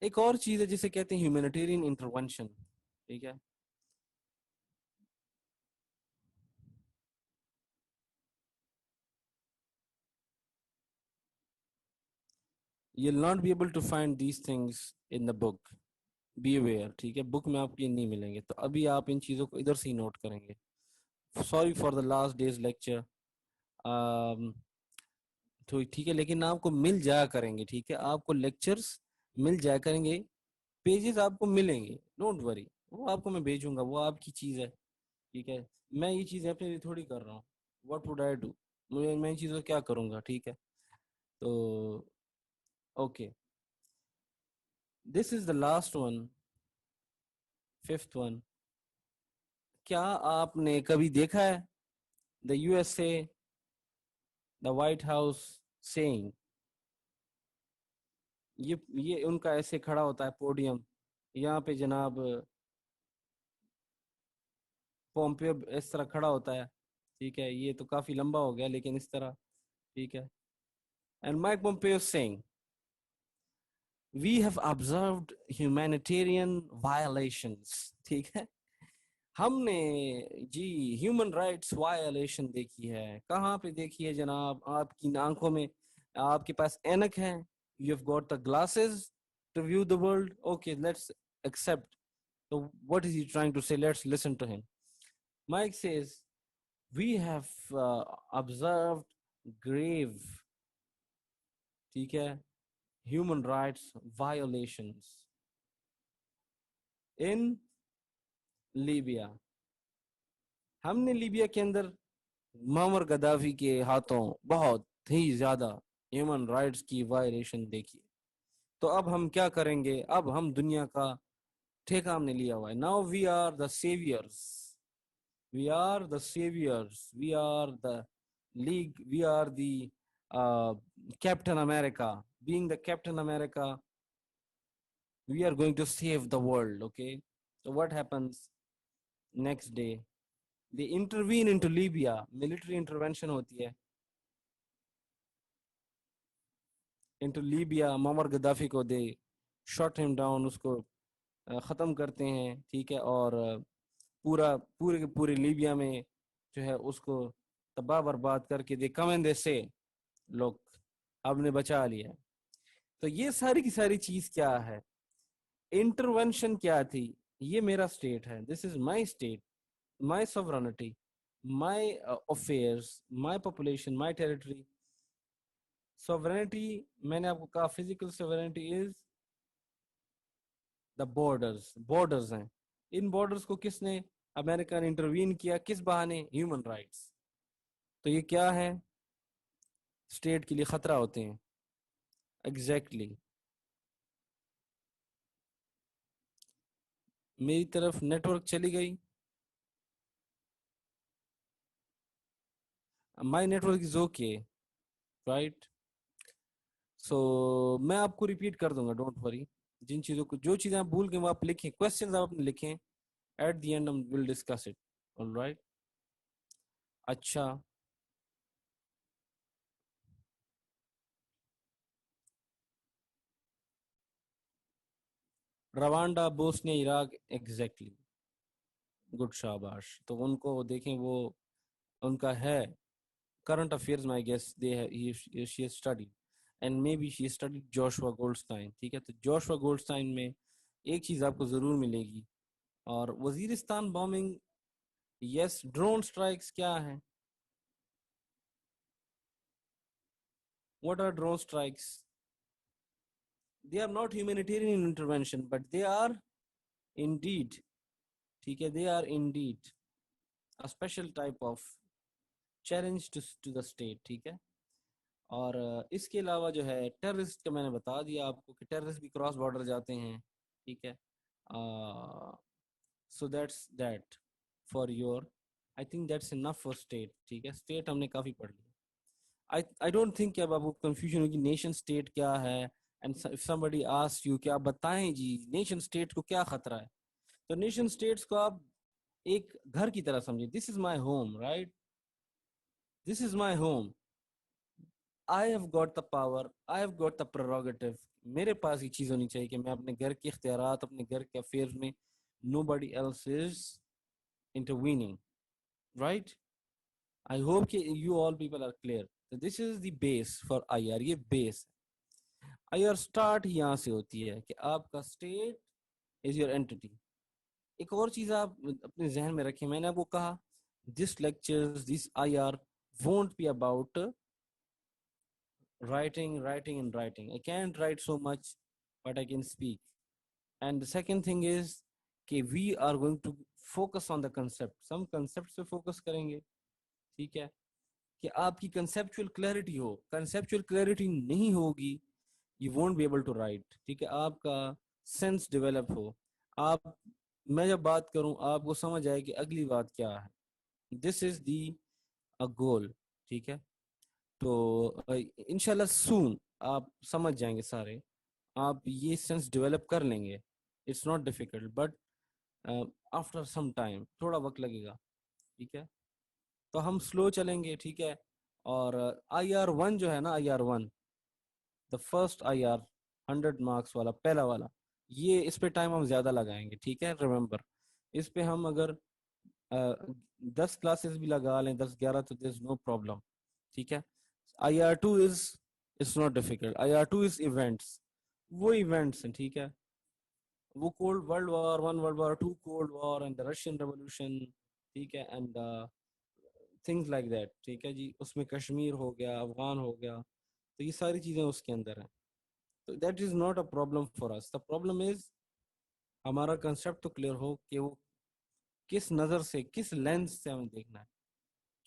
ایک اور چیز ہے جسے کہتے ہیں ہیومینیٹیرین انٹرونشن. ٹھیک ہے, you'll not be able to find these things in the book. Be aware. ٹھیک ہے, بک میں آپ کو یہ نہیں ملیں گے, تو ابھی آپ ان چیزوں کو ادھر سے ہی نوٹ کریں گے. Sorry for the last days lecture. تو ٹھیک ہے, لیکن آپ کو مل جایا کریں گے. ٹھیک ہے, آپ کو لیکچرز مل جایا کریں گے, پیجز آپ کو ملیں گے, ڈونٹ وری, وہ آپ کو میں بھیجوں گا, وہ آپ کی چیز ہے. ٹھیک ہے, میں یہ چیز اپنے لیے تھوڑی کر رہا ہوں. واٹ وڈ آئی ڈو, میں ان چیزوں کیا کروں گا. ٹھیک ہے, تو okay, this is the last one, fifth one. کیا آپ نے کبھی دیکھا ہے the U S A, the White House saying, یہ ان کا ایسے کھڑا ہوتا ہے پوڈیم, یہاں پہ جناب پومپیو اس طرح کھڑا ہوتا ہے. ٹھیک ہے, یہ تو کافی لمبا ہو گیا, لیکن اس طرح. ٹھیک ہے, and Mike Pompeo saying, we have observed humanitarian violations. ٹھیک ہے, ہم نے جی ہیومن رائٹس وائلیشن دیکھی ہے. کہاں پہ دیکھی ہے جناب؟ آپ کی آنکھوں میں, آپ کے پاس اینک ہے, you have got the glasses to view the world. Okay, let's accept. So what is he trying to say? Let's listen to him. Mike says, we have observed grave, ٹھیک ہے, human rights violations in Libya. ہم نے Libya کے اندر معمر Gaddafi کے ہاتھوں بہت ہی زیادہ ہیومن رائٹس کی وائلیشن دیکھی. تو اب ہم کیا کریں گے؟ اب ہم دنیا کا ٹھیکہ ہم نے لیا ہوا ہے. Now we are the saviours, we are the saviours, we are the league, we are the Captain America. being the Captain America, we are going to save the world. Okay, so what happens next day? They intervene into Libya, military intervention ہوتی ہے into Libya. معمر Gaddafi کو دے shot him down, اس کو ختم کرتے ہیں. ٹھیک ہے, اور پورے لیبیا میں جو ہے اس کو تباہ برباد کر کے دے come and they say, لوگ ہم نے بچا لیا. تو یہ ساری کی ساری چیز کیا ہے؟ انٹرونشن کیا تھی؟ یہ میرا اسٹیٹ ہے, this is my state, my sovereignty, my affairs, my population, my territory. Sovereignty, میں نے آپ کو کہا physical sovereignty is the borders ہیں. ان borders کو کس نے, امریکہ نے انٹروین کیا, کس بہانے؟ human rights. تو یہ کیا ہے؟ اسٹیٹ کے لیے خطرہ ہوتے ہیں. exactly. میری طرف نیٹ ورک چلی گئی. my network is okay, right? سو میں آپ کو ریپیٹ کر دوں گا, ڈونٹ وری. جن چیزوں کو, جو چیزیں آپ بھول گئے وہ آپ لکھیں, کوشچنز آپ اپنے لکھیں, ایٹ دی اینڈ ہم will discuss it. All right. اچھا, Rwanda, Bosnia, Iraq, exactly, good, شاباش. تو ان کو دیکھیں, وہ ان کا ہے کرنٹ افیئرز میں, I guess she has studied, and maybe she studied Joshua Goldstein. ٹھیک ہے, تو جوشوا گولڈسٹائن میں ایک چیز آپ کو ضرور ملے گی. اور وزیرستان بامبنگ, یس, ڈرون اسٹرائکس کیا ہیں؟ What are drone strikes? They are not humanitarian intervention, but they are indeed, ٹھیک ہے, they are indeed a special type of challenge to the state, ٹھیک ہے. اور اس کے علاوہ جو ہے ٹیررسٹ کا میں نے بتا دیا آپ کو کہ ٹیررسٹ بھی کراس بارڈر جاتے ہیں, ٹھیک ہے. So that's that for your, I think that's enough for state, ٹھیک ہے. اسٹیٹ ہم نے کافی پڑھ لی. I don't think کہ اب آپ کو کنفیوژن ہوگی نیشن اسٹیٹ کیا ہے, and if somebody asks you کہ آپ بتائیں جی نیشن اسٹیٹ کو کیا خطرہ ہے, تو نیشن اسٹیٹس کو آپ ایک گھر کی طرح سمجھیں. This is my home, right, this is my home, I have got the power, I have got the prerogative. میرے پاس یہ چیز ہونی چاہیے کہ میں اپنے گھر کے اختیارات, اپنے گھر کے افیئرز میں nobody else is intervening, right? I hope کہ you all people are clear. So this is the base for IR. یہ base ہے. IR start یہاں سے ہوتی ہے کہ آپ کا state is your entity. ایک اور چیز آپ اپنے ذہن میں رکھیں, میں نے آپ کو کہا this lectures, this IR won't be about writing. I can't write so much, but I can speak. And the second thing is کہ we are going to focus on the concept. Some concepts پہ focus کریں گے, ٹھیک ہے, کہ آپ کی conceptual clarity ہو. conceptual clarity نہیں ہوگی, you won't be able to write, ٹھیک ہے. آپ کا sense develop ہو, آپ, میں جب بات کروں آپ کو سمجھ آئے کہ اگلی بات کیا ہے. this is the goal, ٹھیک ہے. تو انشاءاللہ سون آپ سمجھ جائیں گے سارے, آپ یہ سینس ڈیولپ کر لیں گے. It's not difficult, but after some time تھوڑا وقت لگے گا, ٹھیک ہے. تو ہم سلو چلیں گے, ٹھیک ہے. اور IR1 جو ہے نا, IR1 the first IR 100 marks والا, پہلا والا, یہ اس پہ ٹائم ہم زیادہ لگائیں گے, ٹھیک ہے. ریممبر, اس پہ ہم اگر 10 کلاسز بھی لگا لیں, 10-11, تو دیر از نو پرابلم, ٹھیک ہے. IR2 is it's not difficult. IR2 is events. وہ ایونٹس ہیں, ٹھیک ہے. وہ World War I, World War II, Cold War and the Russian Revolution, ٹھیک ہے, and things like that, ٹھیک ہے جی. اس میں کشمیر ہو گیا, افغان ہو گیا, تو یہ ساری چیزیں اس کے اندر ہیں. تو that is not a problem for us. The problem is ہمارا کنسیپٹ تو کلیئر ہو کہ وہ کس نظر سے, کس لینس سے ہمیں دیکھنا ہے,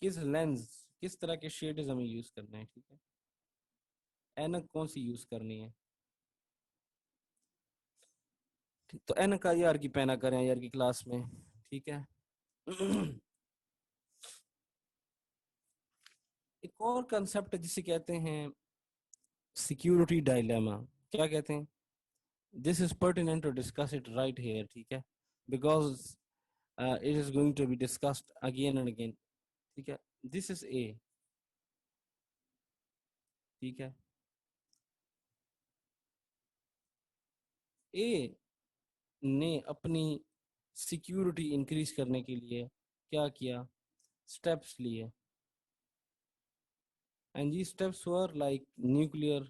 کس لینس, کس طرح کے شیڈز ہمیں یوز کرنا ہے, ٹھیک ہے. اینک کون سی یوز کرنی ہے, تو اینک IR کی پہنا کریں IR کی کلاس میں, ٹھیک ہے. ایک اور کنسپٹ جسے کہتے ہیں سیکیورٹی ڈائلیما. کیا کہتے ہیں؟ دس از pertinent to discuss it right here, ٹھیک ہے, because it is going to be discussed again and again, ٹھیک ہے. This is A, ٹھیک ہے. A نے اپنی سیکیورٹی انکریز کرنے کے لیے کیا کیا, اسٹیپس لیے. And these steps were like nuclear,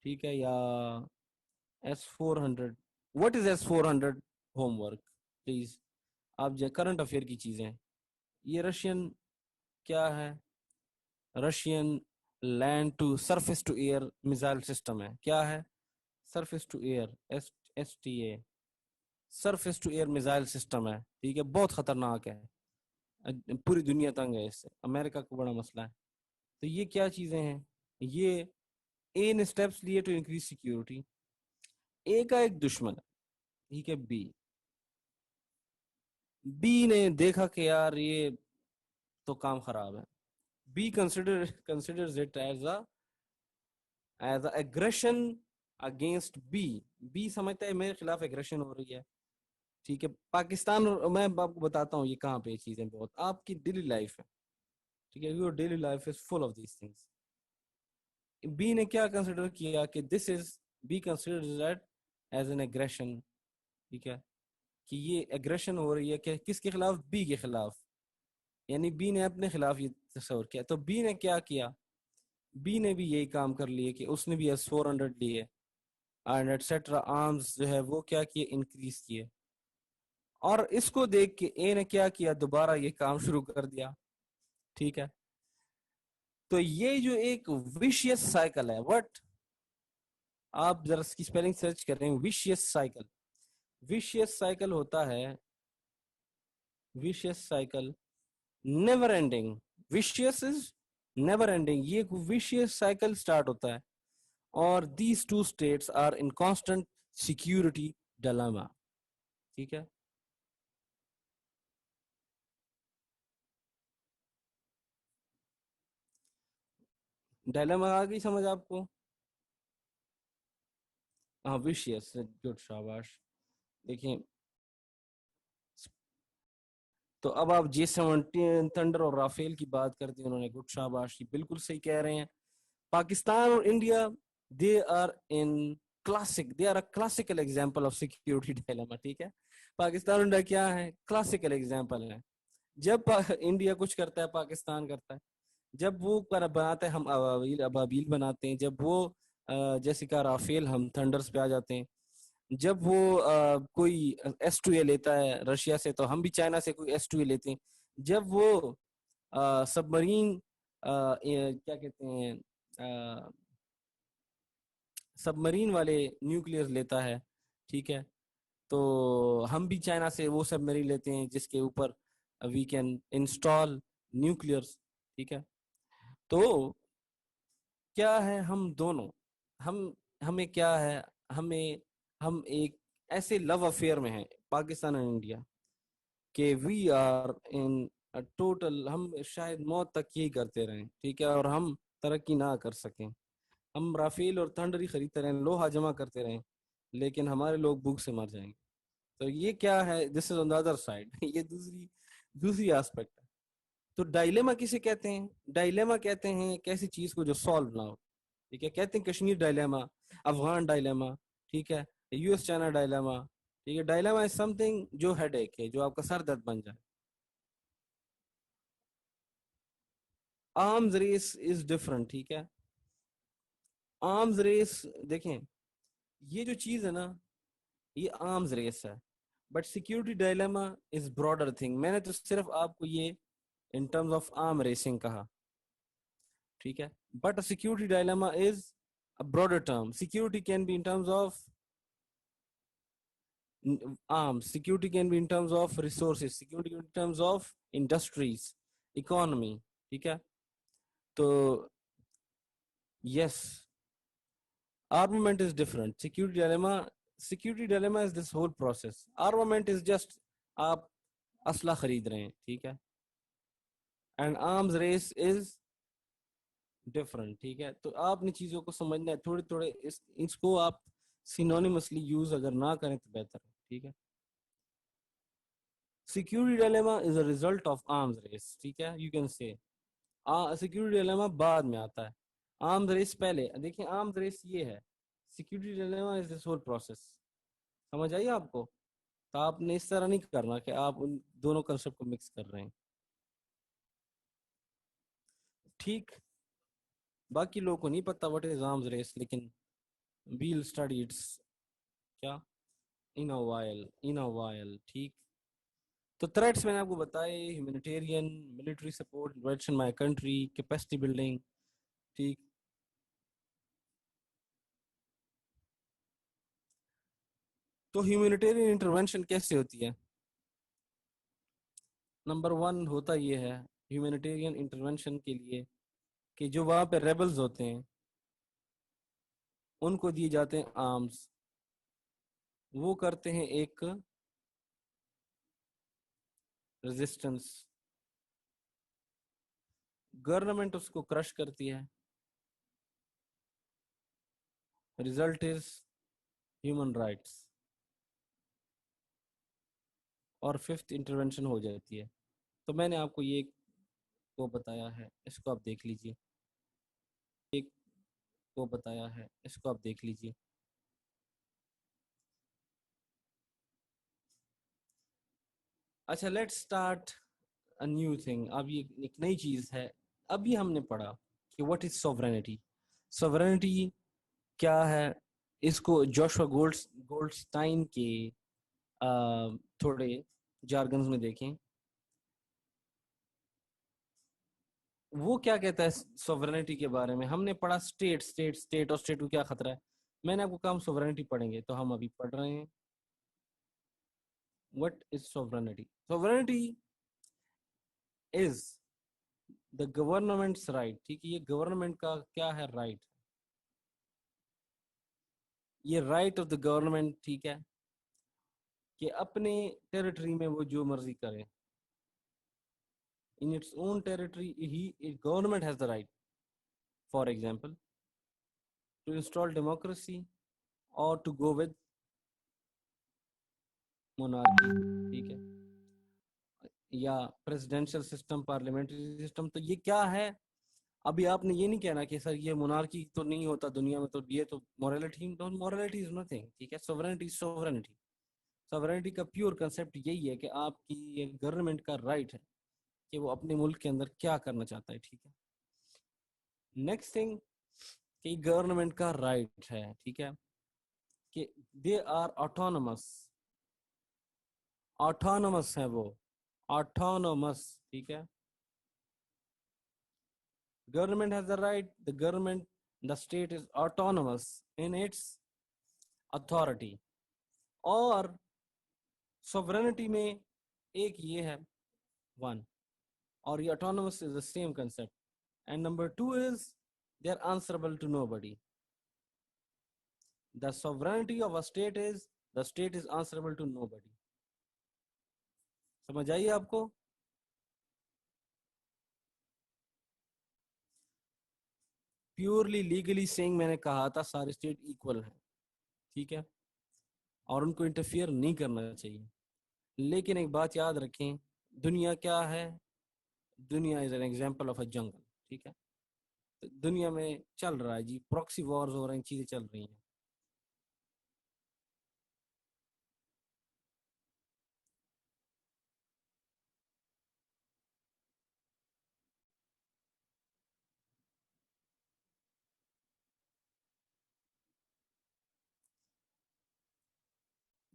ٹھیک ہے, یا S-400. What is S-400 home work please, آپ جو کرنٹ افیئر کی چیزیں, یہ رشین کیا ہے, Russian land to surface to air missile system ہے. کیا ہے؟ Surface to air, STA, surface to air missile system ہے, ٹھیک ہے. بہت خطرناک ہے, پوری دنیا تنگ ہے اس سے, امریکہ کو بڑا مسئلہ ہے. تو یہ کیا چیزیں ہیں, یہ اے نے اسٹیپس لیے ٹو انکریز سیکیورٹی. اے کا ایک دشمن ہے, ٹھیک ہے, بی نے دیکھا کہ یار یہ تو کام خراب ہے. B considers it as a aggression against B سمجھتا ہے میرے خلاف ایگریشن ہو رہی ہے, ٹھیک ہے. پاکستان, میں آپ کو بتاتا ہوں یہ کہاں پہ چیزیں بہت آپ کی ڈیلی لائف ہے, ٹھیک ہے. Your daily life is full of these things. B نے کیا کنسیڈر کیا کہ B consider that as an aggression, ٹھیک ہے, کہ یہ ایگریشن ہو رہی ہے کہ کس کے خلاف, بی کے خلاف, یعنی بی نے اپنے خلاف یہ تصور کیا. تو بی نے کیا کیا, بی نے بھی یہی کام کر لیے کہ اس نے بھی S-400 لیے اینڈ ایٹسٹرا آرمز جو ہے وہ کیا کیے, انکریز کیے. اور اس کو دیکھ کے اے نے کیا کیا, دوبارہ یہ کام شروع کر دیا, ٹھیک ہے. تو یہ جو ایک ویشیس سائیکل ہے، وٹ آپ ذرا اس کی اسپیلنگ سرچ کر رہے ہیں، ویشیس سائیکل. ویشیس سائیکل ہوتا ہے، vicious cycle never ending. Vicious is never ending. یہ ایک ویشیس سائیکل سٹارٹ ہوتا ہے اور these two states are in constant security dilemma. ٹھیک ہے، ڈائلاما آ گئی سمجھ آپ کو؟ ہاں ویشیس، گڈ، شاباش. دیکھیں تو اب آپ J-17 تھنڈر اور رافیل کی بات کرتے ہیں، انہوں نے گڈ، شاباش، بالکل صحیح کہہ رہے ہیں. پاکستان اور India they are in classic, they are a classical example of security dilemma. ٹھیک ہے، پاکستان اور انڈیا کیا ہے؟ کلاسیکل ایگزامپل ہے. جب انڈیا کچھ کرتا ہے پاکستان کرتا ہے، جب وہ بناتے ہیں ہم ابابیل بناتے ہیں، جب وہ جیسے کہ رافیل ہم تھنڈرز پہ آ جاتے ہیں، جب وہ کوئی S-2A لیتا ہے رشیا سے تو ہم بھی چائنا سے کوئی S-2A لیتے ہیں. جب وہ سب مرین کیا کہتے ہیں سب مرین والے نیوکلیئر لیتا ہے، ٹھیک ہے، تو ہم بھی چائنا سے وہ سب مرین لیتے ہیں جس کے اوپر وی کین انسٹال نیوکلیئرس. ٹھیک ہے، تو کیا ہے ہم دونوں، ہمیں کیا ہے، ہم ایک ایسے لو افیئر میں ہیں پاکستان اور انڈیا کہ وی آر ان ٹوٹل، ہم شاید موت تک یہی کرتے رہیں. ٹھیک ہے، اور ہم ترقی نہ کر سکیں. ہم رافیل اور تھنڈر ہی خریدتے رہیں، لوہا جمع کرتے رہیں، لیکن ہمارے لوگ بھوک سے مر جائیں گے. تو یہ کیا ہے؟ This is on the other side. یہ دوسری آسپیکٹ ہے. تو ڈائلیما کسے کہتے ہیں؟ ڈائلیما کہتے ہیں ایک ایسی چیز کو جو سالو نہ ہو. ٹھیک ہے، کہتے ہیں کشمیر ڈائلیما، افغان ڈائلیما، ٹھیک ہے، US چائنا ڈائلیما. ٹھیک ہے، ڈائلیما از سم تھنگ جو ہیڈ ایک ہے، جو آپ کا سر درد بن جائے. Arms race is different. ٹھیک ہے، آرمز ریس دیکھیں، یہ جو چیز ہے نا، یہ آرمز ریس ہے، but security dilemma is broader thing. میں نے تو صرف آپ کو یہ in terms of arm racing کہا. ٹھیک ہے، but security dilemma is a broader term. Security can be in terms of arms, security can be in terms of resources, security in terms of industries, economy. ٹھیک ہے، تو yes, armament is different. Security dilemma is this whole process. Armament is just آپ اسلحہ خرید رہے ہیں. ٹھیک ہے، and arms race is different. ٹھیک ہے، تو آپ نے چیزوں کو سمجھنا ہے تھوڑے تھوڑے، اس کو آپ سینونیمسلی یوز اگر نہ کریں تو بہتر ہے. ٹھیک ہے، security dilemma is a result of arms race. ٹھیک ہے، you can say security dilemma بعد میں آتا ہے، آرمز ریس پہلے. دیکھیں آرمز ریس یہ ہے، security dilemma is this whole process. سمجھ آئیے آپ کو؟ تو آپ نے اس طرح نہیں کرنا کہ آپ ان دونوں کنسپٹ کو مکس کر رہے ہیں. ٹھیک، باقی لوگوں کو نہیں پتا واٹ از آرمز ریس، لیکن ویل اسٹڈی اٹس کیا ان اے وائل. ٹھیک، تو تھریٹس میں نے آپ کو بتائے، humanitarian, military support, innovation my country, capacity building. ٹھیک، تو ہیومینیٹیرین انٹرونشن کیسے ہوتی ہے؟ نمبر 1 ہوتا یہ ہے ہیومینیٹیرین انٹرونشن کے لیے کہ جو وہاں پہ ریبلز ہوتے ہیں ان کو دیے جاتے ہیں آرمز، وہ کرتے ہیں ایک ریزسٹنس، گورنمنٹ اس کو کرش کرتی ہے، ریزلٹ از ہیومن رائٹس، اور 5th انٹرونشن ہو جاتی ہے. تو میں نے آپ کو یہ کو بتایا ہے، اس کو آپ دیکھ لیجئے، ایک کو بتایا ہے، اس کو آپ دیکھ لیجئے. اچھا، let start a new thing. اب یہ ایک نئی چیز ہے، ابھی ہم نے پڑھا کہ واٹ از سوورینٹی. سوورینٹی کیا ہے؟ اس کو جوشوا گولڈسٹائن کے تھوڑے جارگنز میں دیکھیں. وہ کیا کہتا ہے سوورنٹی کے بارے میں؟ ہم نے پڑھا اسٹیٹ اسٹیٹ اسٹیٹ، اور اسٹیٹ کو کیا خطرہ ہے. میں نے آپ کو کہا ہم سوورنٹی پڑھیں گے، تو ہم ابھی پڑھ رہے ہیں what is sovereignty. Sovereignty is the governments right. ٹھیک ہے، یہ گورنمنٹ کا کیا ہے؟ رائٹ. یہ رائٹ آف دا گورنمنٹ، ٹھیک ہے، کہ اپنے ٹیریٹری میں وہ جو مرضی کرے. In its own territory, government has the right, for example, to install democracy or to go with monarchy. ٹھیک ہے، یا پریزیڈینشل سسٹم، پارلیمنٹری سسٹم. تو یہ کیا ہے؟ ابھی آپ نے یہ نہیں کہنا کہ سر یہ مونارکی تو نہیں ہوتا دنیا میں، تو یہ تو مورالٹی. Morality is nothing. ٹھیک ہے، سوورنٹی سوورنٹی. سوورنٹی کا پیور کنسپٹ یہی ہے کہ آپ کی گورنمنٹ کا رائٹ ہے کہ وہ اپنے ملک کے اندر کیا کرنا چاہتا ہے. ٹھیک ہے. نیکسٹ تھنگ کہ گورنمنٹ کا رائٹ ہے، ٹھیک ہے، کہ دے آر آٹونومس. آٹونومس ہے وہ، آٹونومس. ٹھیک ہے. Government has the right, the state is autonomous in its authority. اور sovereignty میں ایک یہ ہے one، اور یہ autonomous is the same concept. And number two is they are answerable to nobody. The sovereignty of a state is the state is answerable to nobody. سمجھ آئیے آپ کو؟ پیورلی لیگلی سینگ میں نے کہا تھا سارے اسٹیٹ ایکول ہیں، ٹھیک ہے، اور ان کو انٹرفیئر نہیں کرنا چاہیے. لیکن ایک بات یاد رکھیں، دنیا کیا ہے؟ دنیا از این ایگزامپل آف اے جنگل. ٹھیک ہے، دنیا میں چل رہا ہے جی، پراکسی وارز ہو رہے ہیں، چیزیں چل رہی ہیں.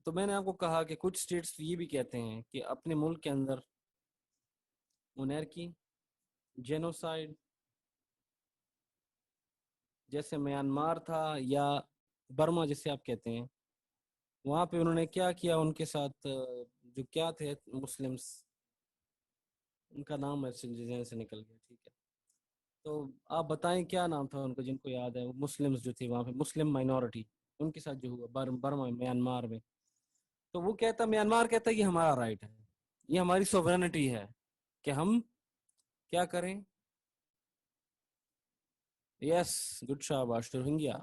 تو میں نے آپ کو کہا کہ کچھ اسٹیٹس یہ بھی کہتے ہیں کہ اپنے ملک کے اندر مونارکی، جینوسائڈ، جیسے میانمار تھا یا برما جسے آپ کہتے ہیں، وہاں پہ انہوں نے کیا کیا ان کے ساتھ، جو کیا تھے مسلمس، ان کا نام ایسے ذہن سے نکل گیا. ٹھیک ہے، تو آپ بتائیں کیا نام تھا ان کا جن کو یاد ہے؟ مسلمس جو تھے وہاں پہ، مسلم مائنورٹی، ان کے ساتھ جو ہوا برما میانمار میں. تو وہ کہتا، میانمار کہتا ہے یہ ہمارا رائٹ ہے، یہ ہماری سوورنٹی ہے کہ ہم کیا کریں. یس، گڈ شاباش. روہنگیا،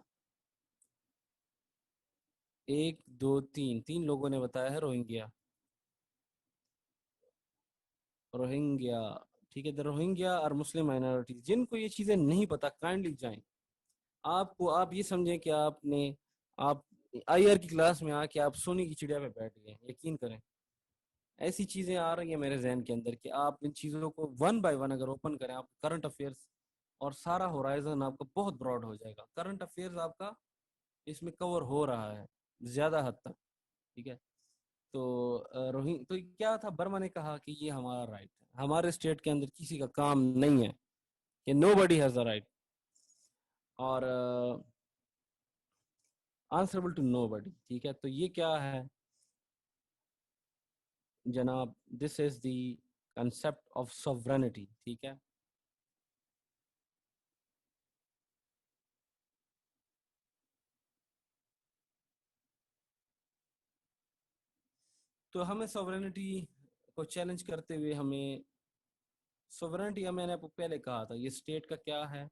ایک دو تین، تین لوگوں نے بتایا ہے روہنگیا. روہنگیا، ٹھیک ہے، روہنگیا اور مسلم مائنورٹیز. جن کو یہ چیزیں نہیں پتا کائنڈلی جائیں. آپ یہ سمجھیں کہ آپ آئی آر کی کلاس میں آ کے آپ سونے کی چڑیا پہ بیٹھ گئے. یقین کریں ایسی چیزیں آ رہی ہیں میرے ذہن کے اندر کہ آپ ان چیزوں کو ون بائی ون اگر اوپن کریں، آپ کرنٹ افیئرس اور سارا ہورائزن آپ کا بہت براڈ ہو جائے گا. کرنٹ افیئرس آپ کا اس میں کور ہو رہا ہے زیادہ حد تک. ٹھیک ہے، تو تو کیا تھا، برما نے کہا کہ یہ ہمارا رائٹ ہے، ہمارے اسٹیٹ کے اندر کسی کا کام نہیں ہے، کہ نو بڈی ہیز دا رائٹ اور آنسربل ٹو نو بڈی. ٹھیک ہے، تو یہ کیا ہے جناب؟ دس از دی کنسپٹ آف سوورنٹی. ٹھیک ہے، تو ہمیں سوورنٹی کو چیلنج کرتے ہوئے ہمیں سوورنٹی، میں نے آپ کو پہلے کہا تھا یہ اسٹیٹ کا کیا ہے؟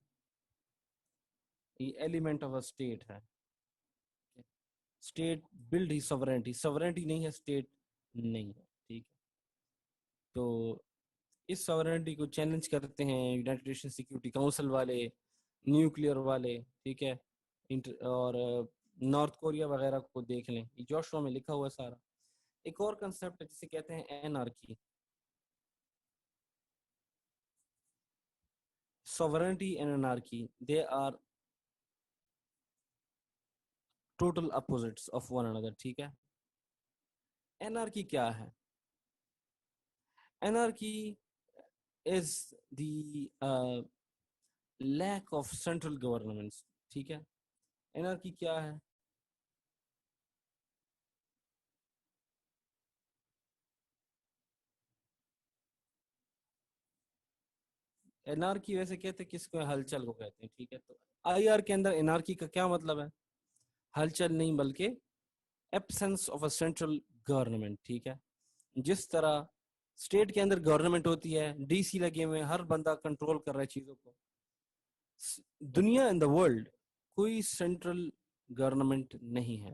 یہ ایلیمنٹ آف اے اسٹیٹ ہے. اسٹیٹ بلڈ ہی سوورنٹی، سوورنٹی نہیں ہے اسٹیٹ نہیں ہے. ٹھیک ہے، تو اس سوورنٹی کو چیلنج کرتے ہیں یونائٹڈ نیشن سیکورٹی کونسل والے، نیوکلیئر والے. ٹھیک ہے، اور نارتھ کوریا وغیرہ کو دیکھ لیں، یہ جوشوا میں لکھا ہوا ہے سارا. ایک اور کنسپٹ جسے کہتے ہیں اینارکی. sovereignty and anarchy, they are total opposites of one another. ٹھیک ہے، اینارکی کیا ہے؟ اینارکی is the lack of central governments. ٹھیک ہے. انارکی کیا ہے؟ انارکی ویسے کہتے کس کو؟ ہلچل کو کہتے ہیں. ٹھیک ہے. تو آئی آر کے اندر انارکی کا کیا مطلب ہے؟ ہلچل نہیں بلکہ absence of a central government. ٹھیک ہے. جس طرح اسٹیٹ کے اندر گورنمنٹ ہوتی ہے, ڈی سی لگے ہوئے, ہر بندہ کنٹرول کر رہا ہے چیزوں کو. دنیا ان دا ورلڈ کوئی سینٹرل گورنمنٹ نہیں ہے.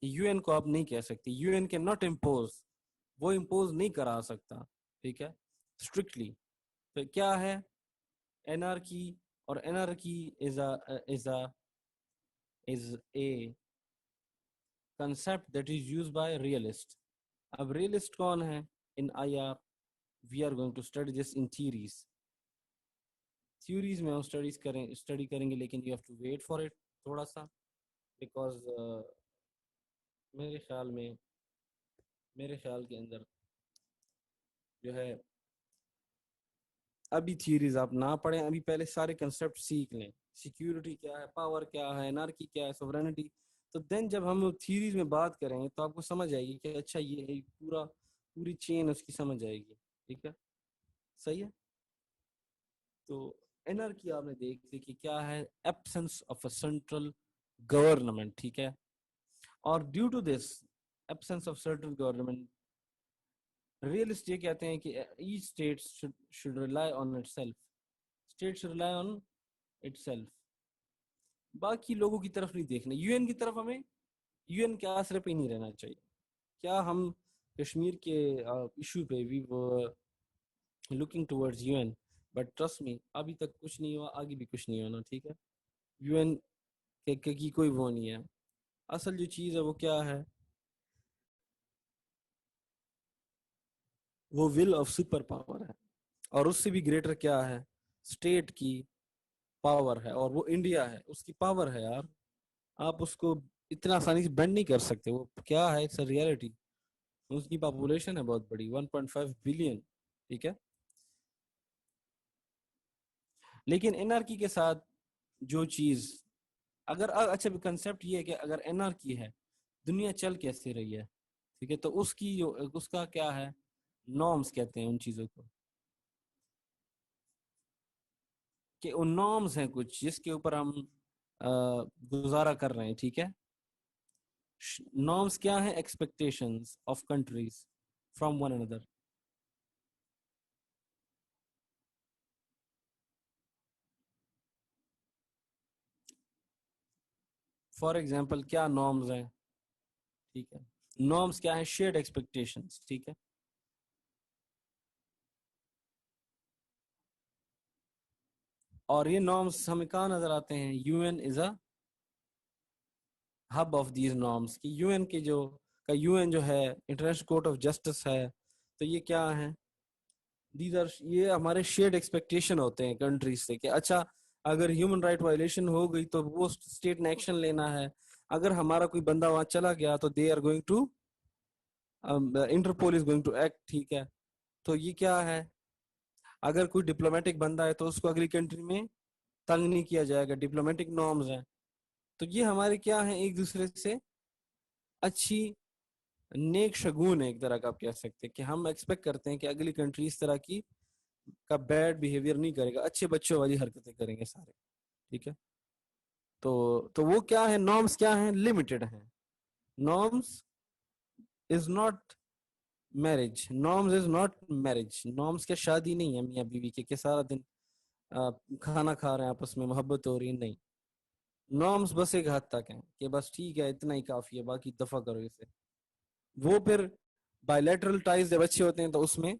یو این کو آپ نہیں کہہ سکتے. یو این کے ناٹ امپوز, وہ امپوز نہیں کرا سکتا. ٹھیک ہے. اسٹرکٹلی تو کیا ہے انارکی؟ اور anarchy is a concept that is used by realist. اب ریئلسٹ کون ہے in I R? We are going to study this in theories. Theories میں ہم اسٹڈی کریں گے, لیکن you have to wait for it تھوڑا سا, بیکاز میرے خیال کے اندر جو ہے ابھی تھیوریز آپ نہ پڑھیں, ابھی پہلے سارے کنسیپٹ سیکھ لیں. سیکیورٹی کیا ہے, پاور کیا ہے, انارکی کیا ہے, سوورینٹی. تو دین جب ہم تھیوریز میں بات کریں تو آپ کو سمجھ آئے گی کہ اچھا یہ پوری چین اس کی سمجھ آئے گی. ٹھیک ہے, صحیح ہے. تو انارکی آپ نے دیکھ لی کہ کیا ہے, absence of a central government. ٹھیک ہے. اور due to this absence of central government, realist یہ کہتے ہیں کہ each state should rely on itself. State should rely on itself. باقی لوگوں کی طرف نہیں دیکھنا. یو این کی طرف ہمیں یو این کے آسرے پہ نہیں رہنا چاہیے. کیا ہم کشمیر کے ایشو پہ بھی looking towards UN, but trust me ابھی تک کچھ نہیں ہوا, آگے بھی کچھ نہیں ہونا. ٹھیک ہے. یو این کی کوئی وہ نہیں ہے. اصل جو چیز ہے وہ کیا ہے, وہ ول آف سپر پاور ہے. اور اس سے بھی گریٹر کیا ہے, اسٹیٹ کی پاور ہے, اور وہ انڈیا ہے, اس کی پاور ہے یار. آپ اس کو اتنا آسانی سے بینڈ نہیں کر سکتے. وہ کیا ہے, اٹس اے ریئلٹی. اس کی پاپولیشن ہے بہت بڑی, 1.5 بلین. ٹھیک ہے. لیکن انارکی کے ساتھ جو چیز, اگر اچھا کنسپٹ یہ ہے کہ اگر انارکی ہے, دنیا چل کیسے رہی ہے. ٹھیک ہے. تو اس کا کیا ہے, نارمز کہتے ہیں ان چیزوں کو, کہ ان نارمز ہیں کچھ جس کے اوپر ہم گزارا کر رہے ہیں. ٹھیک ہے. نارمز کیا ہیں, expectations of countries from one another. For example کیا نارمز ہیں. ٹھیک ہے. نارمز کیا ہیں, شیئرڈ ایکسپیکٹیشنز. ٹھیک ہے. اور یہ نارمز ہمیں کہاں نظر آتے ہیں, U N is a hub of these norms. کی یو این کے یو این جو ہے انٹرنیشنل کورٹ آف جسٹس ہے. تو یہ کیا ہیں, یہ ہمارے شیئرڈ ایکسپیکٹیشن ہوتے ہیں کنٹریز سے, کہ اچھا اگر ہیومن رائٹ وائلیشن ہو گئی تو وہ اسٹیٹ نے ایکشن لینا ہے. اگر ہمارا کوئی بندہ وہاں چلا گیا تو they are going to Interpol is going to act. ٹھیک ہے. تو یہ کیا ہے, اگر کوئی ڈپلومیٹک بندہ ہے تو اس کو اگلی کنٹری میں تنگ نہیں کیا جائے گا. ڈپلومیٹک نارمز ہیں. تو یہ ہمارے کیا ہیں, ایک دوسرے سے اچھی نیک شگون ہے ایک طرح کا, آپ کہہ سکتے ہیں کہ ہم ایکسپیکٹ کرتے ہیں کہ اگلی کنٹری اس طرح کی کا بیڈ بیہیویئر نہیں کرے گا, اچھے بچوں والی حرکتیں کریں گے سارے. ٹھیک ہے. تو وہ کیا ہے, نارمز کیا ہیں, لمیٹڈ ہیں. Norms is not marriage. Norms is not marriage. Norms کیا شادی نہیں ہے میاں بیوی کے کہ سارا دن کھانا کھا رہے ہیں آپس میں, محبت ہو رہی ہے. نہیں, نارمز بس ایک حد تک ہیں کہ بس ٹھیک ہے اتنا ہی کافی ہے, باقی دفع کرو اسے. وہ پھر بائیلیٹرل ٹائز جب اچھے ہوتے ہیں تو اس میں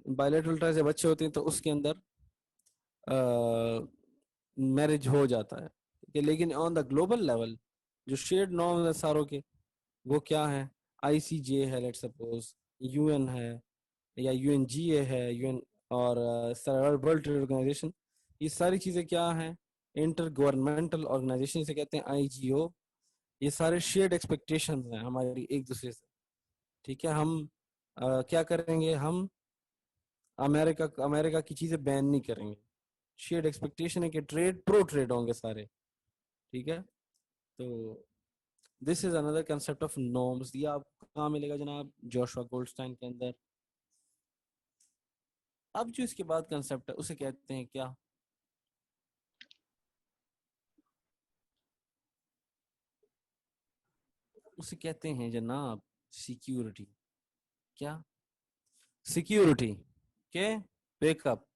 اس کے اندر میرج ہو جاتا ہے. لیکن آن دا گلوبل لیول جو شیئرڈ نارمز ہیں ساروں کے, وہ کیا ہیں, آئی سی جے ہے, لیٹ سپوز یو این ہے, یا یو این جی اے ہے, یو این اور ورلڈ ٹریڈ آرگنائزیشن. یہ ساری چیزیں کیا ہیں, انٹر گورنمنٹل آرگنائزیشن سے کہتے ہیں, آئی جی او. یہ سارے شیئرڈ ایکسپیکٹیشنز ہیں ہماری ایک دوسرے سے. ٹھیک ہے. ہم کیا کریں گے, ہم امریکہ کی چیزیں بین نہیں کریں گے. شیئرڈ ایکسپیکٹیشن ہے کہ پرو ٹریڈ ہوں گے سارے, ٹھیک ہے. تو دس از اندر کنسپٹ آف نارمس. یہ آپ کو کہاں ملے گا جناب؟ جوشوا گولڈسٹائن کے اندر. اب جو اس کے بعد کنسپٹ ہے اسے کہتے ہیں کیا؟ اسے کہتے ہیں جناب سیکیورٹی. کیا؟ سیکیورٹی کے بیک اپ.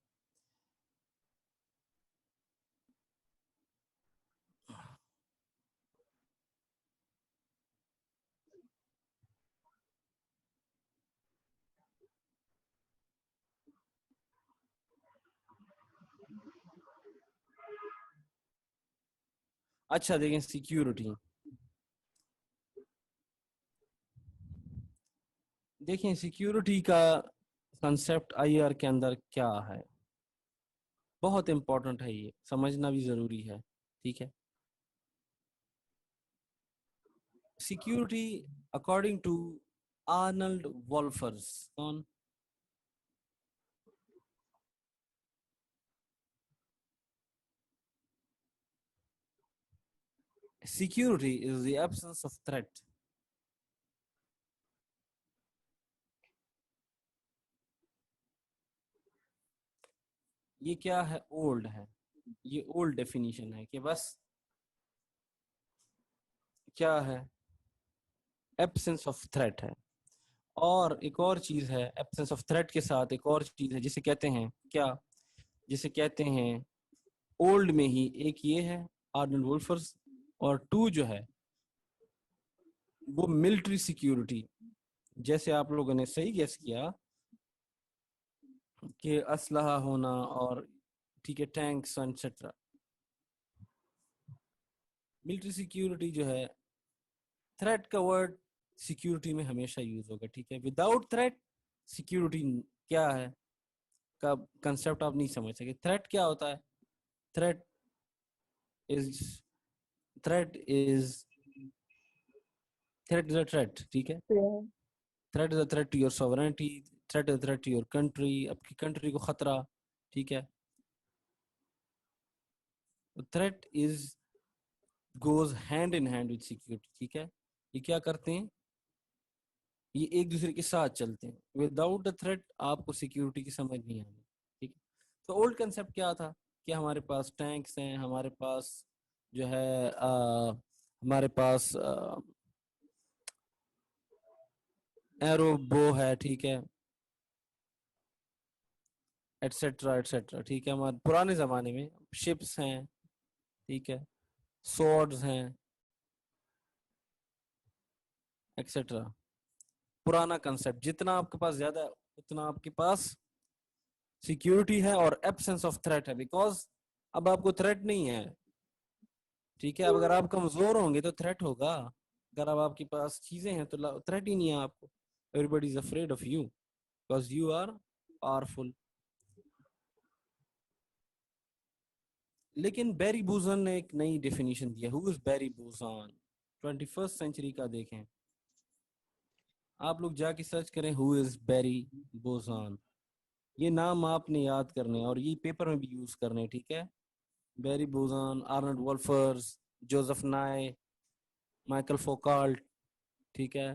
اچھا دیکھیں سیکیورٹی, دیکھیں سیکیورٹی کا کنسپٹ آئی آر کے اندر کیا ہے. بہت امپورٹنٹ ہے, یہ سمجھنا بھی ضروری ہے, ٹھیک ہے. Security according to Arnold Wolfers. کون؟ security is the absence of threat. یہ کیا ہے؟ اولڈ ہے, یہ اولڈ ڈیفینیشن ہے کہ بس کیا ہے؟ ایبسنس آف تھریٹ ہے. اور ایک اور چیز ہے ایبسنس آف تھریٹ کے ساتھ, ایک اور چیز ہے جسے کہتے ہیں کیا؟ جسے کہتے ہیں اولڈ میں ہی ایک یہ ہے آرنلڈ وولفرز, اور ٹو جو ہے وہ ملٹری سیکیورٹی. جیسے آپ لوگوں نے صحیح گیس کیا کہ اسلحہ ہونا اور ٹھیک ہے ٹینکس ایٹسٹرا. ملٹری سیکیورٹی جو ہے, تھریٹ کا ورڈ سیکیورٹی میں ہمیشہ یوز ہوگا, ٹھیک ہے. وداؤٹ تھریٹ سیکیورٹی کیا ہے کا کنسپٹ آپ نہیں سمجھ سکے. تھریٹ کیا ہوتا ہے؟ Threat is threat is threat is a threat, ٹھیک ہے. Threat is a threat to your sovereignty, threat is a threat to your country, آپ کی کنٹری کو خطرہ, ٹھیک ہے. Threat is goes hand in hand with security, ٹھیک ہے. یہ کیا کرتے ہیں؟ یہ ایک دوسرے کے ساتھ چلتے ہیں. وداؤٹ اے تھریٹ آپ کو سیکیورٹی کی سمجھ نہیں آنی, ٹھیک ہے. تو اولڈ کنسپٹ کیا تھا کہ ہمارے پاس ٹینکس ہیں, ہمارے پاس جو ہے ہمارے پاس ایرو بو ہے, ٹھیک ہے, ایٹسٹرا ایٹسٹرا, ٹھیک ہے. ہمارے پرانے زمانے میں شپس ہیں, ٹھیک ہے, سورڈز ہیں ایٹسٹرا. پرانا کنسپٹ, جتنا آپ کے پاس زیادہ اتنا آپ کے پاس سیکیورٹی ہے اور ایبسنس آف تھریٹ ہے, بیکاز اب آپ کو تھریٹ نہیں ہے, ٹھیک ہے. اب اگر آپ کمزور ہوں گے تو تھریٹ ہوگا, اگر اب آپ کے پاس چیزیں ہیں تو تھریٹ ہی نہیں ہے آپ کو. Every is afraid of you because you are powerful. لیکن بیری بوزن نے ایک نئی ڈیفینیشن دیا. ہو از بیری بوزان؟ 21st سینچری کا دیکھیں, آپ لوگ جا کے سرچ کریں ہو از بیری بوزان. یہ نام آپ نے یاد کرنے اور یہ پیپر میں بھی یوز کرنے, ٹھیک ہے. بیری بوزان, آرنلڈ وولفرز, جوزف نائے, مائیکل فوکالٹ, ٹھیک ہے,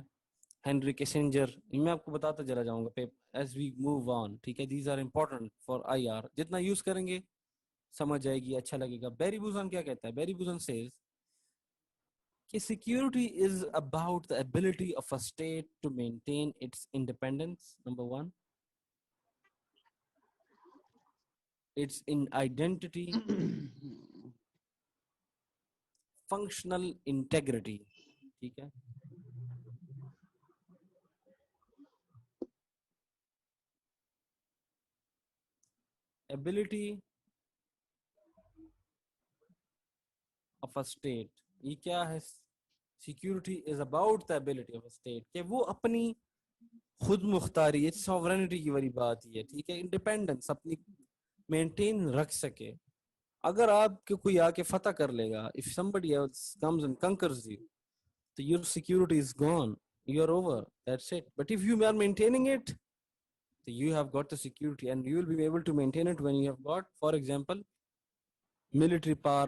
ہینری کیسنجر. میں آپ کو بتاتا چلا جاؤں گا ایز وی موو آن, ٹھیک ہے. These are important for I R. جتنا یوز کریں گے سمجھ جائے گی, اچھا لگے گا. بیری بوزان کیا کہتا ہے؟ بیری بوزان سیز کہ security is about the ability of a state to maintain its independence, number one, its in identity, functional integrity, ٹھیک ہے. ability of a state, یہ کیا ہے؟ security is about the ability of a state کہ وہ اپنی خود مختاری, سوورنٹی کی بڑی بات ہی ہے, ٹھیک ہے. انڈیپینڈنس اپنی مینٹین رکھ سکے. اگر آپ کے کوئی آ کے فتح کر لے گا, if somebody else comes and conquers you, so your security is gone, you are over, that's it. But if you are maintaining it, So you have got the security and you will be able to maintain it when you have got, for example, military power.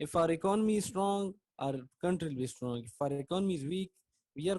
if our economy is strong, our country will be strong. If our economy is weak, we are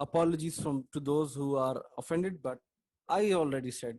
apologies from to those who are offended, but I already said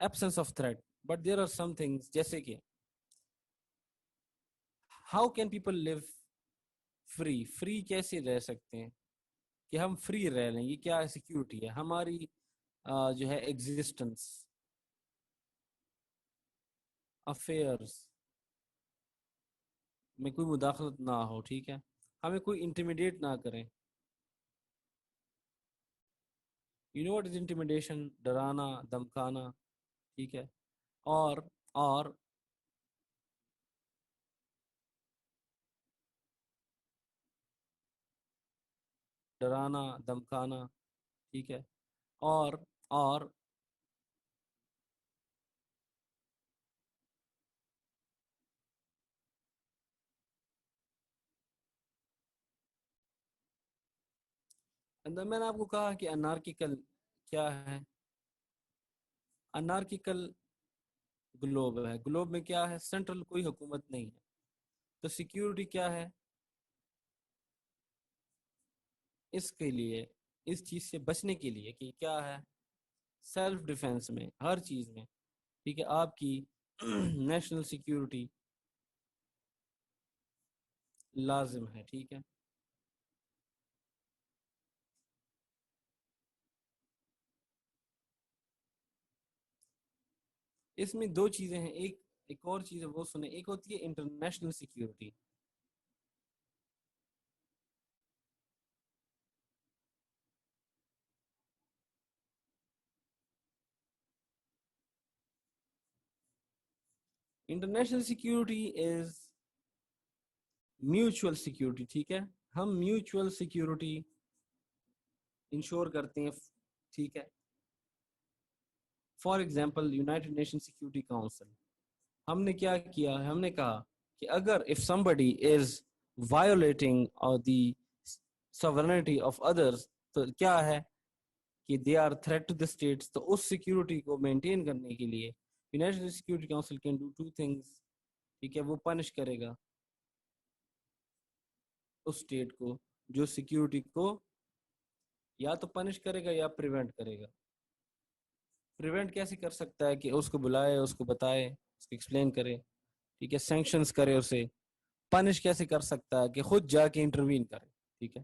absence of threat, but there are some things جیسے کہ how can people live free کیسے رہ سکتے ہیں کہ ہم free رہ لیں؟ یہ کیا سیکیورٹی ہے ہماری جو ہے ایگزسٹنس، افیئرس میں کوئی مداخلت نہ ہو، ٹھیک ہے، ہمیں کوئی انٹیمیڈیٹ نہ کریں. You know what is intimidation? ڈرانا، دمکانا، ٹھیک ہے. اور ڈرانا، دمکانا، ٹھیک ہے. اور میں نے آپ کو کہا کہ انارکیکل کیا ہے؟ انارکیکل گلوب ہے. گلوب میں کیا ہے؟ سینٹرل کوئی حکومت نہیں ہے. تو سیکیورٹی کیا ہے؟ اس کے لیے، اس چیز سے بچنے کے لیے کہ کیا ہے، سیلف ڈیفenس میں، ہر چیز میں، ٹھیک ہے، آپ کی نیشنل سیکیورٹی لازم ہے، ٹھیک ہے. اس میں دو چیزیں ہیں، ایک اور چیز ہے وہ سنیں. ایک ہوتی ہے international security. International security is mutual security, ٹھیک ہے. ہم میوچل سیکیورٹی انشور کرتے ہیں، ٹھیک ہے. For example United nation security council, ہم نے کیا کیا؟ ہم نے کہا کہ اگر if somebody is violating the sovereignty of others تو کیا ہے کہ they are threat to the states، تو اس سیکیورٹی کو مینٹین کرنے کے لیے United security council can do two things, ٹھیک ہے. وہ پنش کرے گا اس اسٹیٹ کو جو سیکیورٹی کو یا تو پنش کرے گا یا پریونٹ کرے گا. پریونٹ کیسے کر سکتا ہے؟ کہ اس کو بلائے، اس کو بتائے، اس کو ایکسپلین کرے، ٹھیک ہے، سینکشنز کرے اسے. پنش کیسے کر سکتا ہے؟ کہ خود جا کے انٹروین کرے، ٹھیک ہے.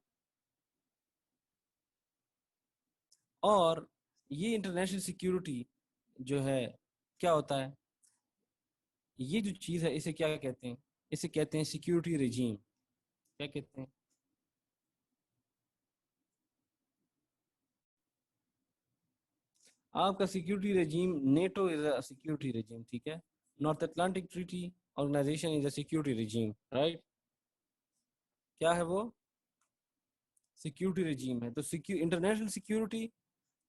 اور یہ انٹرنیشنل سیکیورٹی جو ہے کیا ہوتا ہے؟ یہ جو چیز ہے اسے کیا کہتے ہیں؟ اسے کہتے ہیں سیکیورٹی ریجیم. کیا کہتے ہیں؟ آپ کا سیکیورٹی ریجیم نیٹو از اے سیکیورٹی ریجیم، ٹھیک ہے. نارتھ اٹلانٹک ٹریٹی آرگنائزیشن از اے سیکیورٹی ریجیم، رائٹ. کیا ہے وہ؟ سیکیورٹی ریجیم ہے. تو international security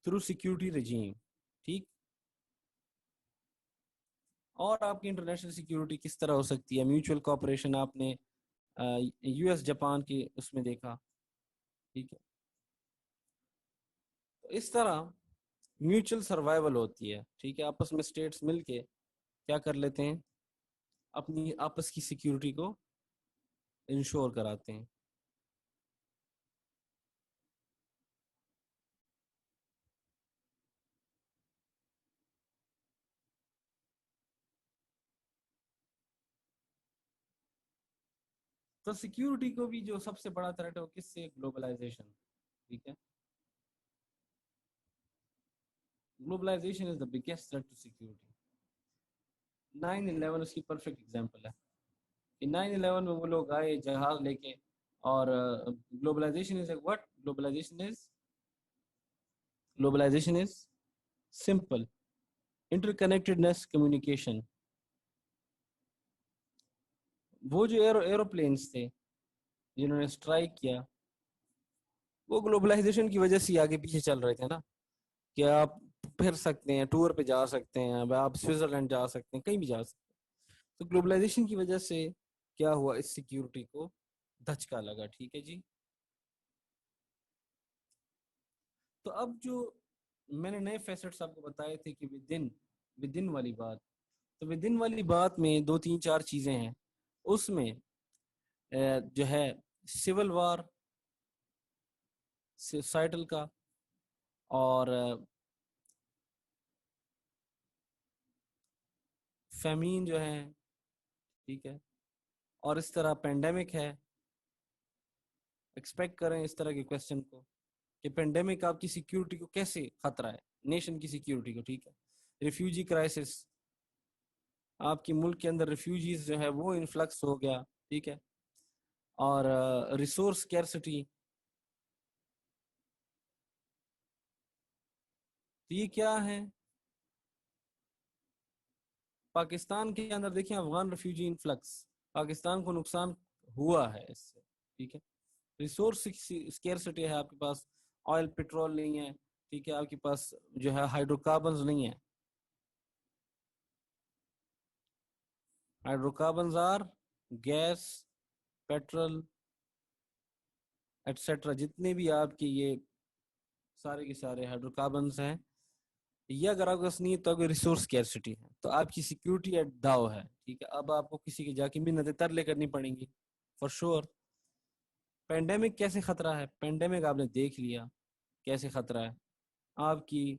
through security regime, ٹھیک. اور آپ کی انٹرنیشنل سیکیورٹی کس طرح ہو سکتی ہے؟ میوچل کوآپریشن آپ نے یو ایس جاپان کے اس میں دیکھا، ٹھیک ہے. تو اس طرح میوچل سروائیول ہوتی ہے، ٹھیک ہے. آپس میں اسٹیٹس مل کے کیا کر لیتے ہیں؟ اپنی آپس کی سیکیورٹی کو انشور کراتے ہیں. تو سیکیورٹی کو بھی جو سب سے بڑا تھریٹ ہے وہ کس سے؟ گلوبلائزیشن، ٹھیک ہے. Globalization is the biggest threat to security. 9/11 اس کی پرفیکٹ ایگزامپل ہے کہ 9/11 میں وہ لوگ آئے جہاز لے کے. اور globalization is what? Globalization is simple interconnectedness communication. وہ جو ایروپلینس تھے جنہوں نے اسٹرائک کیا وہ گلوبلائزیشن کی وجہ سے ہی آگے پیچھے چل رہے تھے نا. کہ آپ پھر سکتے ہیں، ٹور پہ جا سکتے ہیں، آپ سوئٹزرلینڈ جا سکتے ہیں، کہیں بھی جا سکتے ہیں. تو گلوبلائزیشن کی وجہ سے کیا ہوا؟ اس سیکیورٹی کو دھچکا لگا، ٹھیک ہے جی. تو اب جو میں نے نئے فیسٹس آپ کو بتائے تھے کہ ودن والی بات، تو ودن والی بات میں دو تین چار چیزیں ہیں. اس میں جو ہے سول وار سوسائٹل کا، اور فیمین جو ہے، ٹھیک ہے، اور اس طرح پینڈیمک ہے. ایکسپیکٹ کریں اس طرح کے کوشچن کو کہ پینڈیمک آپ کی سیکیورٹی کو کیسے خطرہ ہے، نیشن کی سیکیورٹی کو. ٹھیک ہے، ریفیوجی کرائسس، آپ کی ملک کے اندر ریفیوجیز جو ہے وہ انفلکس ہو گیا. ٹھیک ہے، اور ریسورس اسکیرسٹی. تو یہ کیا ہے؟ پاکستان کے اندر دیکھیں افغان ریفیوجی انفلکس، پاکستان کو نقصان ہوا ہے اس سے. ٹھیک ہے، ریسورس اسکیرسٹی ہے، آپ کے پاس آئل پیٹرول نہیں ہے. ٹھیک ہے، آپ کے پاس جو ہے ہائیڈرو کاربنز نہیں ہے. Hydrocarbons are gas, petrol etcetera, جتنے بھی آپ کے یہ سارے کے سارے ہائیڈرو کاربنز ہیں، یہ اگر آپ کے پاس نہیں ہے تو اگر ریسورس اسکیرسٹی ہے تو آپ کی سیکیورٹی ایٹ داؤ ہے. ٹھیک ہے، اب آپ کو کسی کی جا کے منتیں ترلے کرنی پڑیں گی فار شور. پینڈیمک کیسے خطرہ ہے؟ پینڈیمک آپ نے دیکھ لیا کیسے خطرہ ہے. آپ کی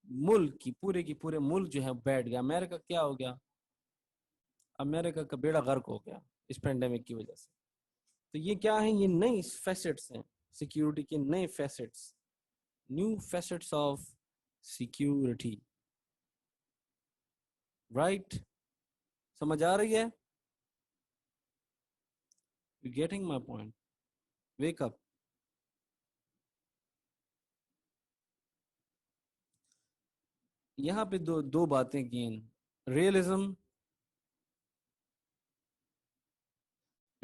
ملک کی پورے ملک جو ہے بیٹھ گیا. امریکہ کیا ہو گیا؟ امریکہ کا بیڑا غرق ہو گیا اس پینڈیمک کی وجہ سے. تو یہ کیا ہیں؟ یہ نئے فیسٹس ہیں سیکیورٹی کے، نئے facets, new facets of security. Right? سمجھ آ رہی ہے؟ You getting my point? Wake up. یہاں پہ دو باتیں کی ہیں. ریئلزم،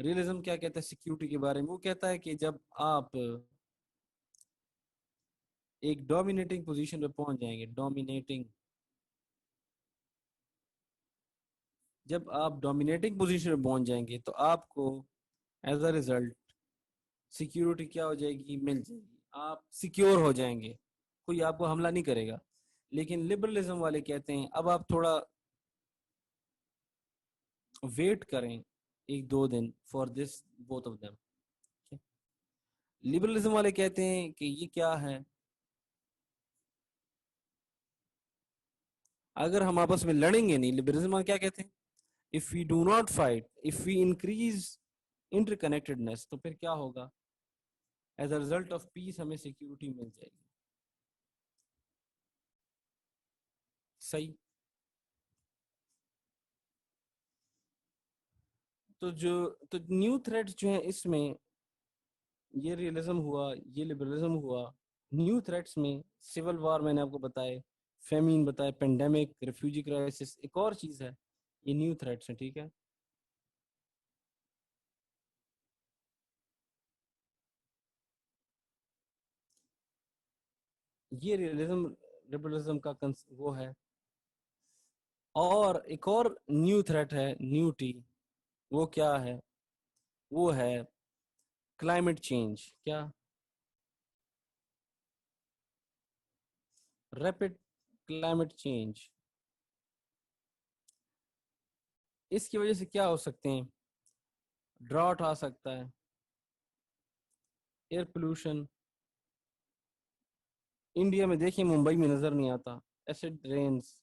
ریئلزم کیا کہتا ہے سیکیورٹی کے بارے میں؟ وہ کہتا ہے کہ جب آپ ایک ڈومینیٹنگ پوزیشن پہ پہنچ جائیں گے، ڈومینیٹنگ، جب آپ ڈومینیٹنگ پوزیشن پہ پہنچ جائیں گے تو آپ کو ایز اے ریزلٹ سیکیورٹی کیا ہو جائے گی؟ مل جائے گی. آپ سیکیور ہو جائیں گے، کوئی آپ کو حملہ نہیں کرے گا. لیکن لبرلزم والے کہتے ہیں اب آپ تھوڑا ویٹ کریں، ایک دو دن for this both of them. Liberalism والے کہتے ہیں کہ یہ کیا ہے، اگر ہم آپس میں لڑیں گے نہیں. لبرلزم والے کیا کہتے ہیں؟ if we do not fight, if we increase interconnectedness تو پھر کیا ہوگا؟ as a result of peace ہمیں سیکیورٹی مل جائے گی. صحیح. تو نیو تھریٹ جو ہیں اس میں، یہ ریئلزم ہوا، یہ لبرلزم ہوا. نیو تھریٹس میں سول وار میں نے آپ کو بتائے، فیمین بتائے، پینڈیمک، ریفیوجی کرائسس، ایک اور چیز ہے، یہ نیو تھریٹس ہیں. ٹھیک ہے، یہ ریئلزم لبرلزم کا وہ ہے. اور ایک اور نیو تھریٹ ہے، نیو ٹی. وہ کیا ہے؟ وہ ہے کلائمیٹ چینج. کیا؟ Rapid climate change. اس کی وجہ سے کیا ہو سکتے ہیں؟ ڈراٹ آ سکتا ہے، ایئر پولوشن. انڈیا میں دیکھیں ممبئی میں نظر نہیں آتا، ایسڈ رینز،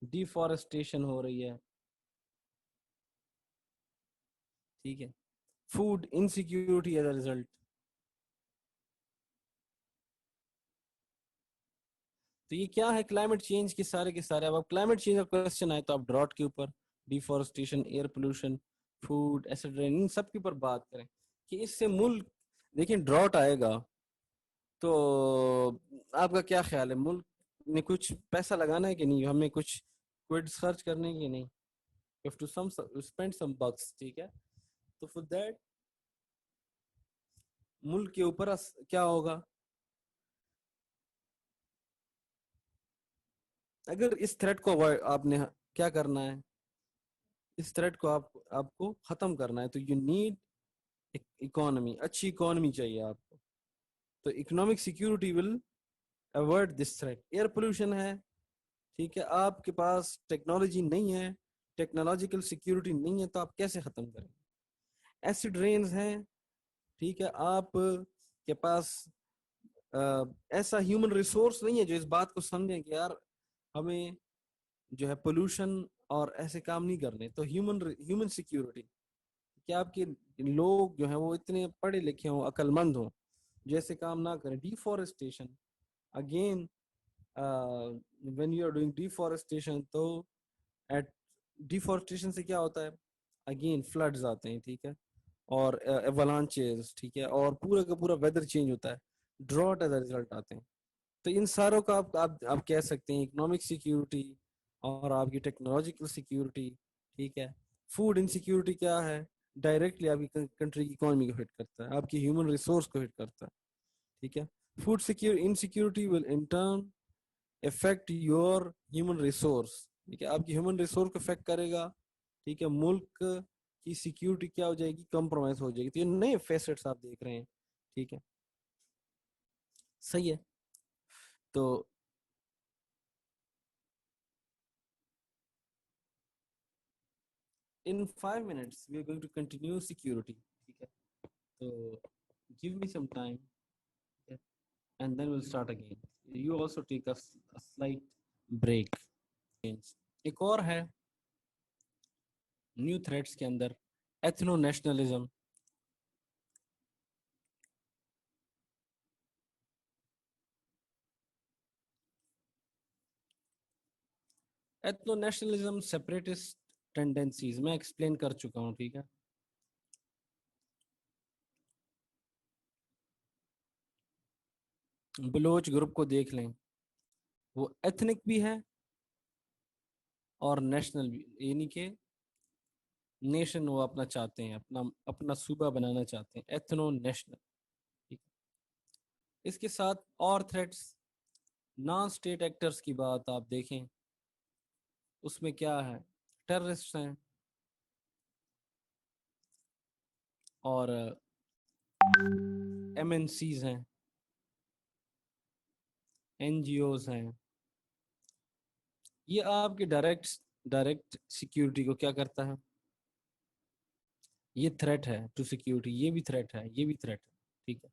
ڈیفارسٹیشن ہو رہی ہے. ٹھیک ہے، food insecurity as a result. تو یہ کیا ہے؟ کلائمیٹ چینج کے سارے کے سارے. اب آپ کلائمیٹ چینج کا کوشچن آئے تو آپ ڈراٹ کے اوپر، deforestation, air pollution, food, acid rain, ان سب کے اوپر بات کریں کہ اس سے ملک، دیکھیں ڈراٹ آئے گا تو آپ کا کیا خیال ہے؟ ملک میں کچھ پیسہ لگانا ہے کہ نہیں؟ ہمیں کچھ کوئڈز خرچ کرنے کی نہیں؟ You have to spend some bucks. ٹھیک ہے، تو for that ملک کے اوپر کیا ہوگا؟ اگر اس تھریٹ کو آپ نے کیا کرنا ہے، اس تھریٹ کو آپ کو ختم کرنا ہے تو یو نیڈ اکانومی، اچھی اکانومی چاہیے آپ کو. تو economic security will avoid this threat. Air pollution ہے، ٹھیک ہے، آپ کے پاس ٹیکنالوجی نہیں ہے، ٹیکنالوجیکل سیکیورٹی نہیں ہے تو آپ کیسے ختم کریں؟ ایسڈ رینز ہیں، ٹھیک ہے، آپ کے پاس ایسا ہیومن ریسورس نہیں ہے جو اس بات کو سمجھیں کہ یار ہمیں جو ہے پولوشن اور ایسے کام نہیں کرنے. تو ہیومن سیکیورٹی کہ آپ کے لوگ جو ہیں وہ اتنے پڑھے لکھے ہوں, عقل مند ہوں, جیسے کام نہ کریں. Deforestation again, when you are doing deforestation, تو ایٹ ڈیفورسٹیشن سے کیا ہوتا ہے, اگین فلڈز آتے ہیں, ٹھیک ہے, اور ایولانچز, ٹھیک ہے, اور پورا کا پورا ویدر چینج ہوتا ہے, ڈراٹ ایز اے ریزلٹ آتے ہیں. تو ان ساروں کا آپ کہہ سکتے ہیں اکنامک سیکیورٹی اور آپ کی ٹیکنالوجیکل سیکیورٹی, ٹھیک ہے. فوڈ انسیکیورٹی کیا ہے, ڈائریکٹلی آپ کی کنٹری کی اکانومی کو ہٹ کرتا ہے, آپ کی ہیومن ریسورس کو ہٹ کرتا ہے, ٹھیک ہے. Food insecurity will in turn affect your human resource, ٹھیک ہے, آپ کی ہیومن ریسورس کو افیکٹ کرے گا, ٹھیک ہے. ملک کی سیکیورٹی کیا ہو جائے گی, کمپرومائز ہو جائے گی. تو یہ نئے فیسٹس آپ دیکھ رہے ہیں, ٹھیک ہے, صحیح ہے. تو in 5 minutes we are going to continue security, ٹھیک ہے. تو give me some time, okay, and then we'll start again. You also take a slight break. ایک اور ہے نیو تھریٹس کے اندر, ethno nationalism. Ethno nationalism separatist tendencies میں explain کر چکا ہوں, ٹھیک ہے. بلوچ گروپ کو دیکھ لیں, وہ ایتھنک بھی ہے اور نیشنل بھی, یعنی کہ نیشن وہ اپنا چاہتے ہیں, اپنا صوبہ بنانا چاہتے ہیں, ایتھنو نیشنل. اس کے ساتھ اور تھریٹس, نان اسٹیٹ ایکٹرز کی بات آپ دیکھیں, اس میں کیا ہے, ٹیررسٹ ہیں, اور ایم این سیز ہیں, این جی اوز ہیں. یہ آپ کے ڈائریکٹ سیکیورٹی کو کیا کرتا ہے, یہ تھریٹ ہے ٹو سیکیورٹی, یہ بھی تھریٹ ہے, یہ بھی تھریٹ ہے, ٹھیک ہے.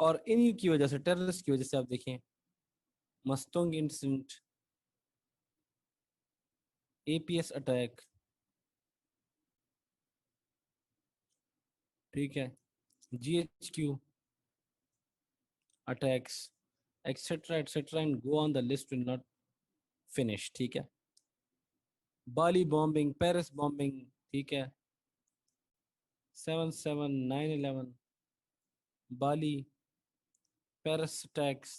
اور انہی کی وجہ سے, ٹیررسٹ کی وجہ سے آپ دیکھیں, Mastung incident, A P S attack, ٹھیک ہے, G H Q attacks, etc., etc., and go on the list will not finish, ٹھیک ہے. بالی بامبنگ, پیرس بامبنگ, ٹھیک ہے, 7/7, 9/11, بالی, پیرس اٹیکس.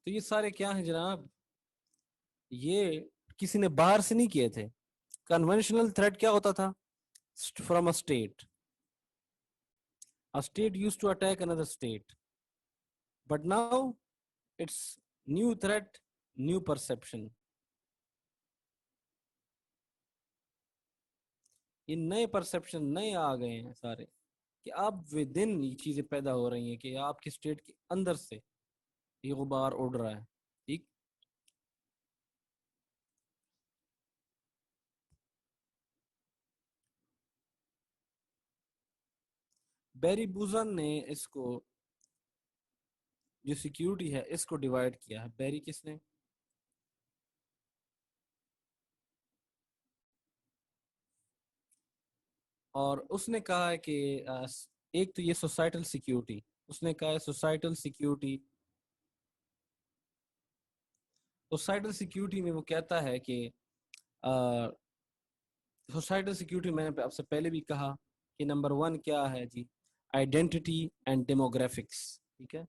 تو یہ سارے کیا ہیں جناب, یہ کسی نے باہر سے نہیں کیے تھے. کنونشنل تھریٹ کیا ہوتا تھا, from a state, a state used to attack another state, but now it's new threat, new perception. یہ نئے پرسپشن نئے آ گئے ہیں سارے, کہ آپ ودن یہ چیزیں پیدا ہو رہی ہیں کہ آپ کے اسٹیٹ کے اندر سے یہ غبار اڑ رہا ہے, ٹھیک. بیری بوزن نے اس کو, جو سیکیورٹی ہے, اس کو ڈیوائڈ کیا ہے. بیری کس نے, اور اس نے کہا ہے کہ ایک تو یہ سوسائٹل سیکیورٹی, اس نے کہا ہے سوسائٹل سیکیورٹی. سوسائٹل سیکیورٹی میں وہ کہتا ہے کہ سوسائٹل سیکیورٹی, میں نے آپ سے پہلے بھی کہا کہ نمبر 1 کیا ہے جی, آئیڈینٹی اینڈ ڈیموگرافکس, ٹھیک ہے.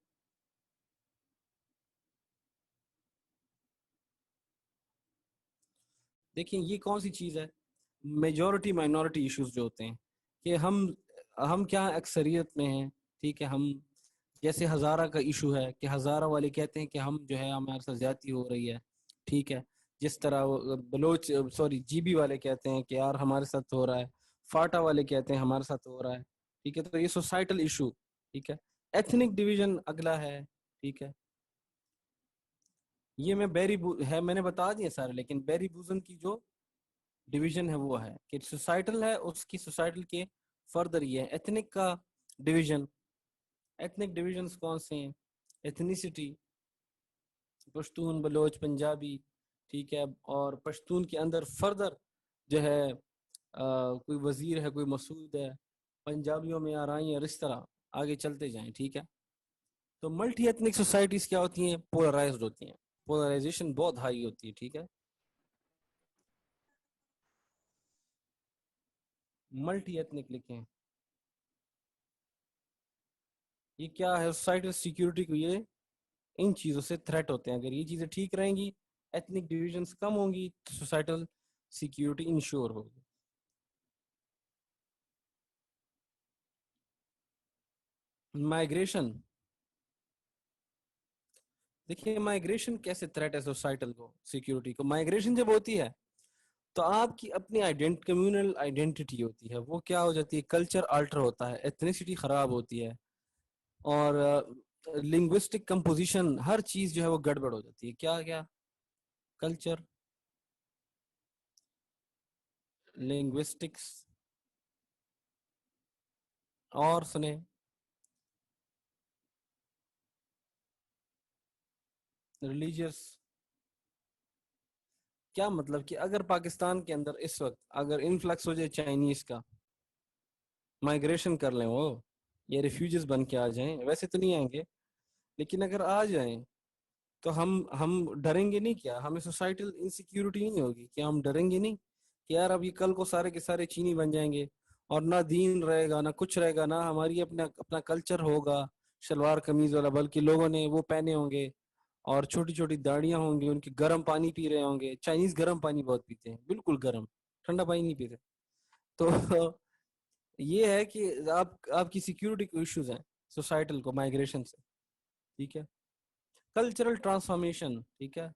دیکھیں یہ کون سی چیز ہے, میجورٹی مائنورٹی ایشوز جو ہوتے ہیں, کہ ہم کیا اکثریت میں ہیں, ٹھیک ہے. ہم جیسے ہزارہ کا ایشو ہے, کہ ہزارہ والے کہتے ہیں کہ ہم جو ہے ہمارے ساتھ زیادتی ہو رہی ہے, ٹھیک ہے. جس طرح بلوچ جی بی والے کہتے ہیں کہ یار ہمارے ساتھ ہو رہا ہے, فاٹا والے کہتے ہیں ہمارے ساتھ ہو رہا ہے, ٹھیک ہے. تو یہ سوسائٹل ایشو, ٹھیک ہے. ایتھنک ڈویژن اگلا ہے, ٹھیک ہے. یہ میں میں نے بتا دیا سارے, لیکن بیری بوزن کی جو ڈویژن ہے وہ ہے کہ سوسائٹل ہے، اس کی سوسائٹل کے فردر یہ ہے ایتھنک کا ڈویژن. ایتھنک ڈویژنس کون سے ہیں؟ ایتھنیسٹی، پشتون، بلوچ، پنجابی، ٹھیک ہے. اور پشتون کے اندر فردر جو ہے کوئی وزیر ہے، کوئی مسعود ہے، پنجابیوں میں آرائی ہے، اس طرح آگے چلتے جائیں. ٹھیک ہے. تو ملٹی ایتھنک سوسائٹیز کیا ہوتی ہیں؟ پولرائزڈ ہوتی ہیں، پولرائزیشن بہت ہائی ہوتی ہے. ٹھیک ہے. ملٹی ایتھنک لکھیں. یہ کیا ہے؟ سوسائٹل سیکیورٹی کو یہ ان چیزوں سے تھریٹ ہوتے ہیں. اگر یہ چیزیں ٹھیک رہیں گی، ایتھنک ڈویژنس کم ہوں گی، تو سوسائٹل سیکیورٹی انشور ہوگی. مائگریشن، دیکھیے مائگریشن کیسے تھریٹ ہے سوسائٹل کو، سیکیورٹی کو. مائگریشن جب ہوتی ہے تو آپ کی اپنی کمیونل آئیڈینٹی ہوتی ہے، وہ کیا ہو جاتی ہے؟ کلچر آلٹر ہوتا ہے، ایتھنیسٹی خراب ہوتی ہے، اور لنگوسٹک کمپوزیشن، ہر چیز جو ہے وہ گڑبڑ ہو جاتی ہے. کیا کیا؟ کلچر، لنگوسٹکس، اور سنیں ریلیجیس. کیا مطلب کہ اگر پاکستان کے اندر اس وقت اگر انفلکس ہو جائے چائنیز کا، مائگریشن کر لیں وہ، یہ ریفیوجیز بن کے آ جائیں، ویسے تو نہیں آئیں گے لیکن اگر آ جائیں تو ہم ڈریں گے نہیں؟ کیا ہمیں سوسائٹل انسیکیورٹی نہیں ہوگی؟ کیا ہم ڈریں گے نہیں کہ یار اب یہ کل کو سارے کے سارے چینی بن جائیں گے، اور نہ دین رہے گا، نہ کچھ رہے گا، نہ ہماری اپنا کلچر ہوگا شلوار قمیض والا، بلکہ لوگوں نے وہ پہنے ہوں گے اور چھوٹی چھوٹی داڑیاں ہوں گی، ان کی گرم پانی پی رہے ہوں گے. چائنیز گرم پانی بہت پیتے ہیں، بالکل گرم، ٹھنڈا پانی نہیں پیتے. تو یہ ہے کہ آپ کی سیکیورٹی کو ایشوز ہیں سوسائٹل کو مائگریشن سے. ٹھیک ہے. کلچرل ٹرانسفارمیشن، ٹھیک ہے.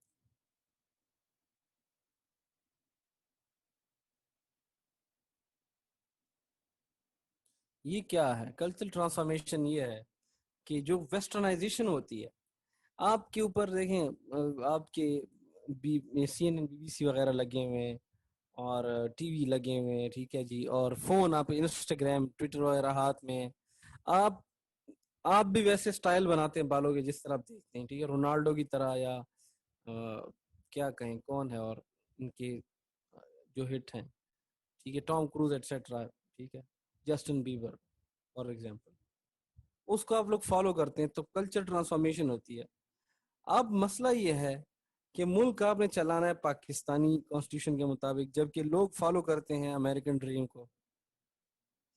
یہ کیا ہے کلچرل ٹرانسفارمیشن؟ یہ ہے کہ جو ویسٹرنائزیشن ہوتی ہے، آپ کے اوپر دیکھیں، آپ کے C N N, B B C وغیرہ لگے ہوئے ہیں، اور ٹی وی لگے ہوئے ہیں، ٹھیک ہے جی، اور فون، آپ انسٹاگرام، ٹویٹر وغیرہ ہاتھ میں ہیں. آپ آپ بھی ویسے سٹائل بناتے ہیں بالوں کے جس طرح آپ دیکھتے ہیں، ٹھیک ہے، رونالڈو کی طرح، یا کیا کہیں کون ہے اور ان کے جو ہٹ ہیں، ٹھیک ہے، ٹام کروز ایٹسٹرا، ٹھیک ہے، جسٹن بیبر فار ایگزامپل، اس کو آپ لوگ فالو کرتے ہیں تو کلچر ٹرانسفارمیشن ہوتی ہے. اب مسئلہ یہ ہے کہ ملک آپ نے چلانا ہے پاکستانی کانسٹیٹیوشن کے مطابق، جبکہ لوگ فالو کرتے ہیں امریکن ڈریم کو،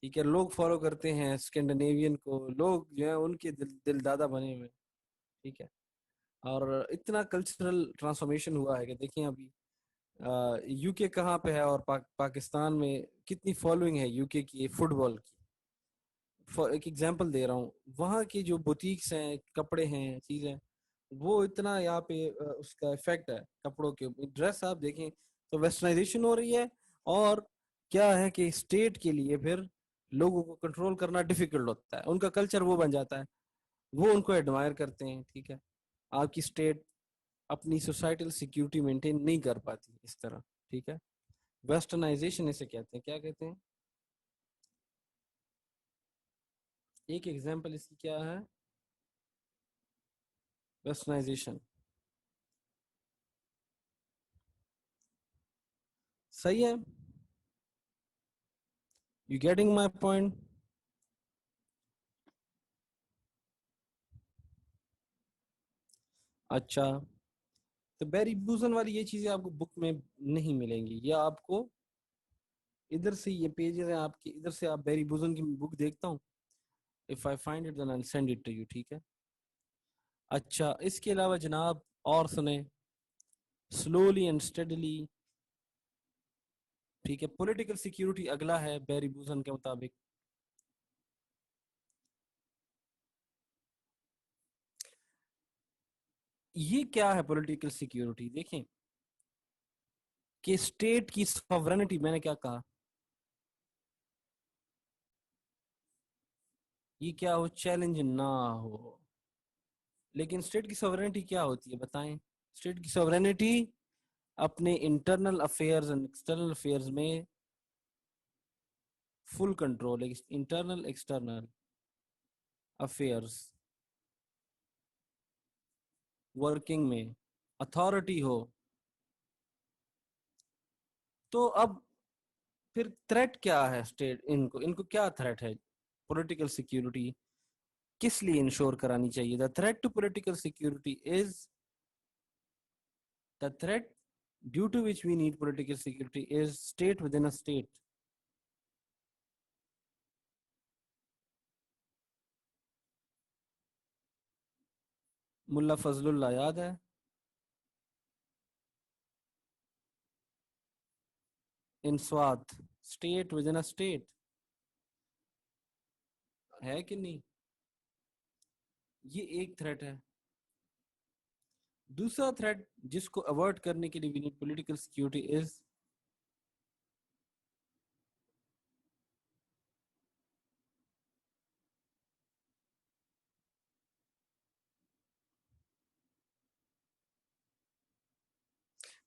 ٹھیک ہے، لوگ فالو کرتے ہیں اسکینڈینیوین کو، لوگ جو ہیں ان کے دل دادا بنے ہوئے. ٹھیک ہے. اور اتنا کلچرل ٹرانسفارمیشن ہوا ہے کہ دیکھیں ابھی یو کے کہاں پہ ہے، اور پاکستان میں کتنی فالوئنگ ہے یو کے کی فٹ بال کی. ایک ایگزامپل دے رہا ہوں، وہاں کی جو بوتیکس ہیں، کپڑے ہیں، چیزیں، وہ اتنا یہاں پہ اس کا افیکٹ ہے کپڑوں کے ڈریس آپ دیکھیں تو ویسٹرنائزیشن ہو رہی ہے. اور کیا ہے کہ اسٹیٹ کے لیے پھر لوگوں کو کنٹرول کرنا ڈیفیکلٹ ہوتا ہے، ان کا کلچر وہ بن جاتا ہے، وہ ان کو ایڈمائر کرتے ہیں. ٹھیک ہے. آپ کی اسٹیٹ اپنی سوسائٹل سیکیورٹی مینٹین نہیں کر پاتی اس طرح. ٹھیک ہے. ویسٹرنائزیشن اسے کہتے ہیں. کیا کہتے ہیں؟ ایک ایگزامپل اس کی کیا ہے؟ ویسٹرنائزیشن. صحیح ہے. You getting my point? اچھا، تو بیری بوزن والی یہ چیزیں آپ کو بک میں نہیں ملیں گی، یا آپ کو ادھر سے یہ پیجز ہیں آپ کے، ادھر سے آپ بیری بوزن کی بک دیکھتا ہوں. if I find it then I'll send it to you. ٹھیک ہے. اچھا، اس کے علاوہ جناب اور سنیں، سلولی اینڈ اسٹڈیلی، ٹھیک ہے، پولیٹیکل سیکیورٹی اگلا ہے بیری بوزن کے مطابق. یہ کیا ہے پولیٹیکل سیکیورٹی؟ دیکھیں کہ اسٹیٹ کی سوورنٹی، میں نے کیا کہا، یہ کیا ہو؟ چیلنج نہ ہو. لیکن اسٹیٹ کی سوورنٹی کیا ہوتی ہے بتائیں؟ اسٹیٹ کی سوورنٹی اپنے internal affairs and external affairs میں full control, internal external affairs working میں اتھارٹی ہو. تو اب پھر تھریٹ کیا ہے اسٹیٹ، ان کو کیا تھریٹ ہے؟ پولیٹیکل سیکیورٹی کس لیے انشور کرانی چاہیے؟ The threat to political security is the threat due to which we need political security is state within a state. Mullah Fazlullah یاد ہے؟ انسوات state within a state ہے کہ نہیں؟ یہ ایک تھریٹ ہے. دوسرا تھریٹ جس کو اوائڈ کرنے کے لیے we need political security is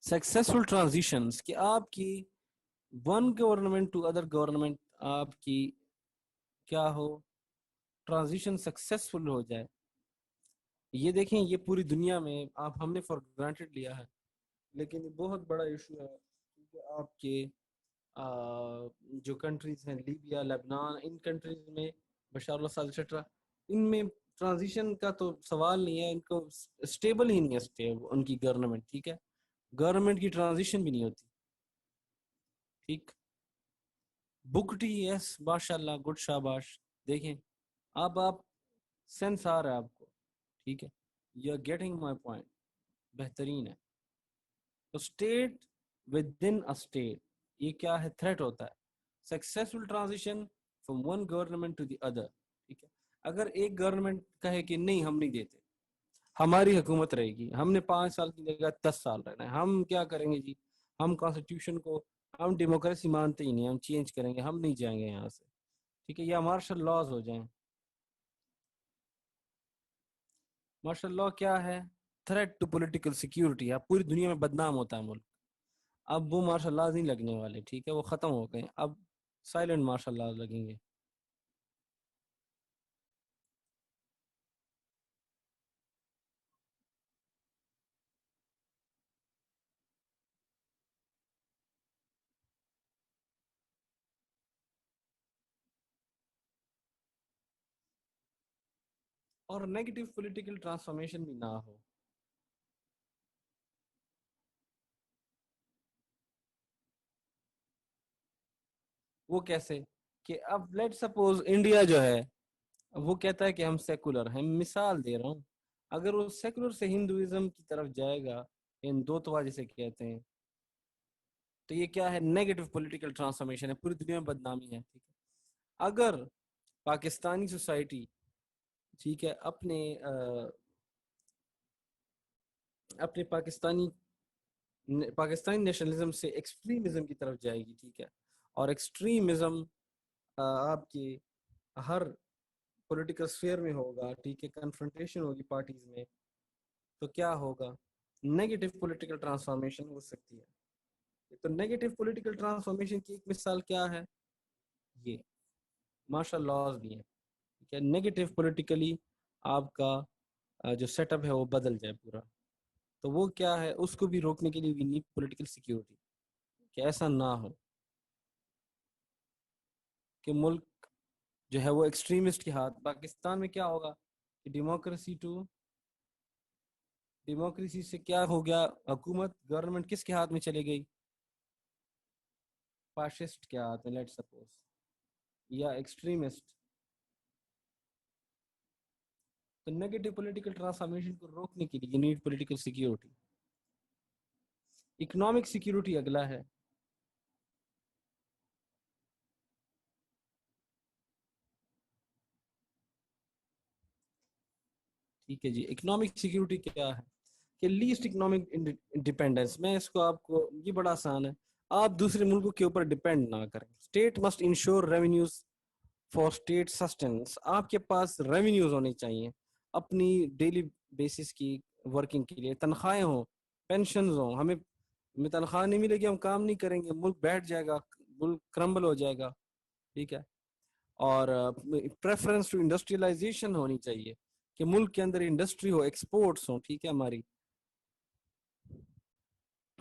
successful transitions, کہ آپ کی one government to other government آپ کی کیا ہو، ٹرانزیشن سکسیسفل ہو جائے. یہ دیکھیں یہ پوری دنیا میں آپ ہم نے فار گرانٹیڈ لیا ہے، لیکن یہ بہت بڑا ایشو ہے. کیونکہ آپ کے جو کنٹریز ہیں لیبیا، لبنان، ان کنٹریز میں بشار الاسد ایٹسٹرا، ان میں ٹرانزیشن کا تو سوال نہیں ہے. ان کو اسٹیبل ہی نہیں ہے ان کی گورنمنٹ. ٹھیک ہے، گورنمنٹ کی ٹرانزیشن بھی نہیں ہوتی. ٹھیک، بکٹی یس ماشاء اللہ گڈ شاباش. دیکھیں اب آپ سینس آ رہا ہے آپ کو. ٹھیک ہے، you are getting my point. بہترین ہے. تو اسٹیٹ ود ان اسٹیٹ یہ کیا ہے؟ تھریٹ ہوتا ہے. Successful transition from one government to the other. ٹھیک ہے، اگر ایک گورنمنٹ کہے کہ نہیں ہم نہیں دیتے، ہماری حکومت رہے گی، ہم نے 5 سال کی جگہ 10 سال رہنا ہے، ہم کیا کریں گے جی، ہم کانسٹیٹیوشن کو، ہم ڈیموکریسی مانتے ہی نہیں، ہم چینج کریں گے، ہم نہیں جائیں گے یہاں سے. ٹھیک ہے، یا مارشل لاز ہو جائیں. مارشل لا کیا ہے؟ Threat to political security. اب پوری دنیا میں بدنام ہوتا ہے ملک. اب وہ مارشل لاز نہیں لگنے والے. ٹھیک ہے، وہ ختم ہو گئے. اب سائلنٹ مارشل لاز لگیں گے. اور نیگیٹو پولیٹیکل ٹرانسفارمیشن بھی نہ ہو. وہ کیسے؟ کہ اب لیٹ سپوز انڈیا جو ہے وہ کہتا ہے کہ ہم سیکولر ہیں. مثال دے رہا ہوں، اگر وہ سیکولر سے ہندوازم کی طرف جائے گا، ہندوتوا جسے کہتے ہیں، تو یہ کیا ہے؟ نیگیٹو پولیٹیکل ٹرانسفارمیشن ہے، پوری دنیا میں بدنامی ہے. ٹھیک ہے، اگر پاکستانی سوسائٹی ٹھیک ہے اپنے پاکستانی نیشنلزم سے ایکسٹریمزم کی طرف جائے گی. ٹھیک ہے، اور ایکسٹریمزم آپ کی ہر پولیٹیکل سفیئر میں ہوگا. ٹھیک ہے، کنفرنٹیشن ہوگی پارٹیز میں، تو کیا ہوگا؟ نیگیٹو پولیٹیکل ٹرانسفارمیشن ہو سکتی ہے. تو نیگیٹو پولیٹیکل ٹرانسفارمیشن کی ایک مثال کیا ہے؟ یہ مارشل لاز بھی ہے. ٹھیک ہے، نیگیٹو پولیٹیکلی آپ کا جو سیٹ اپ ہے وہ بدل جائے پورا. تو وہ کیا ہے؟ اس کو بھی روکنے کے لیے وی نیڈ پولیٹیکل سیکیورٹی، کہ ایسا نہ ہو کہ ملک جو ہے وہ ایکسٹریمسٹ کے ہاتھ. پاکستان میں کیا ہوگا کہ ڈیموکریسی سے کیا ہو گیا؟ حکومت گورنمنٹ کس کے ہاتھ میں چلے گئی؟ فاشسٹ کے ہاتھ میں لیٹ سپوز، یا ایکسٹریمسٹ. تو نیگیٹو پولیٹیکل ٹرانسفارمیشن کو روکنے کے لیے you need political security. Economic security اگلا ہے. ٹھیک ہے جی، اکنامک سیکیورٹی کیا ہے؟ کہ لیسٹ اکنامک ڈیپینڈنس. میں اس کو آپ کو، یہ بڑا آسان ہے، آپ دوسرے ملکوں کے اوپر ڈیپینڈ نہ کریں. State must ensure revenues for state sustenance. آپ کے پاس ریونیوز ہونے چاہیے اپنی ڈیلی بیسس کی ورکنگ کے لیے. تنخواہیں ہوں، پینشنز ہوں. ہمیں ہمیں تنخواہ نہیں ملے گی، ہم کام نہیں کریں گے، ملک بیٹھ جائے گا، ملک کرمبل ہو جائے گا. ٹھیک ہے. اور پریفرنس ٹو انڈسٹریلائزیشن ہونی چاہیے کہ ملک کے اندر انڈسٹری ہو، ایکسپورٹس ہوں. ٹھیک ہے. ہماری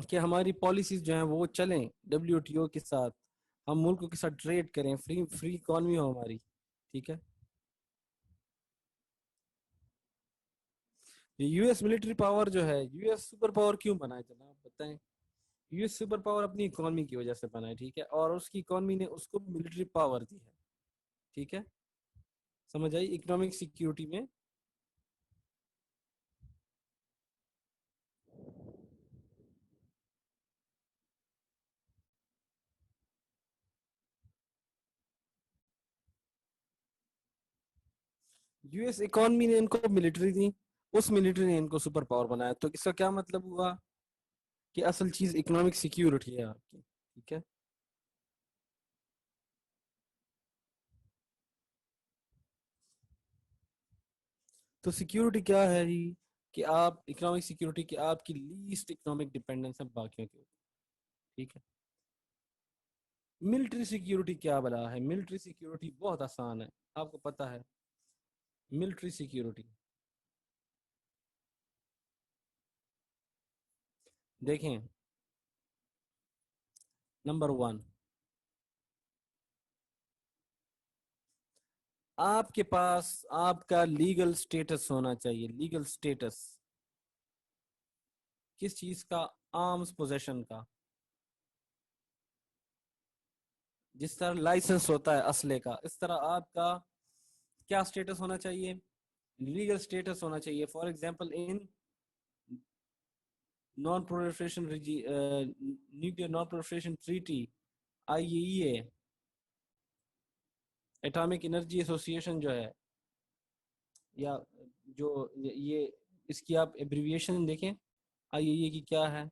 کہ ہماری پالیسیز جو ہیں وہ چلیں WTO کے ساتھ، ہم ملکوں کے ساتھ ٹریڈ کریں، فری اکانومی ہو ہماری. ٹھیک ہے. یو ایس ملٹری پاور جو ہے، یو ایس سپر پاور کیوں بنا ہے جناب بتائیں؟ یو ایس سپر پاور اپنی اکانومی کی وجہ سے بنا ہے. ٹھیک ہے. اور اس کی اکانومی نے اس کو ملٹری پاور دی ہے. ٹھیک ہے. سمجھ آئی اکنامک سیکیورٹی میں؟ یو ایس اکانومی نے ان کو ملٹری دی، اس ملٹری نے ان کو سپر پاور بنایا. تو اس کا کیا مطلب ہوا کہ اصل چیز اکنامک سیکیورٹی ہے آپ کی. ٹھیک ہے. تو سیکیورٹی کیا ہے جی؟ کہ آپ اکنامک سیکیورٹی کہ آپ کی لیسٹ اکنامک ڈیپینڈنس ہے باقیوں کے اوپر. ٹھیک ہے. ملٹری سیکیورٹی کیا بلا ہے؟ ملٹری سیکیورٹی بہت آسان ہے، آپ کو پتا ہے. ملٹری سیکیورٹی دیکھیں، نمبر 1، آپ کے پاس آپ کا لیگل سٹیٹس ہونا چاہیے. لیگل سٹیٹس کس چیز کا؟ آرمز پوزیشن کا. جس طرح لائسنس ہوتا ہے اسلحے کا، اس طرح آپ کا کیا سٹیٹس ہونا چاہیے؟ لیگل سٹیٹس ہونا چاہیے. For example in non proliferation nuclear non proliferation treaty, IAEA، atomic energy association جو ہے، یا جو یہ اس کی آپ ایبریویشن دیکھیں IAEA کی کیا ہے.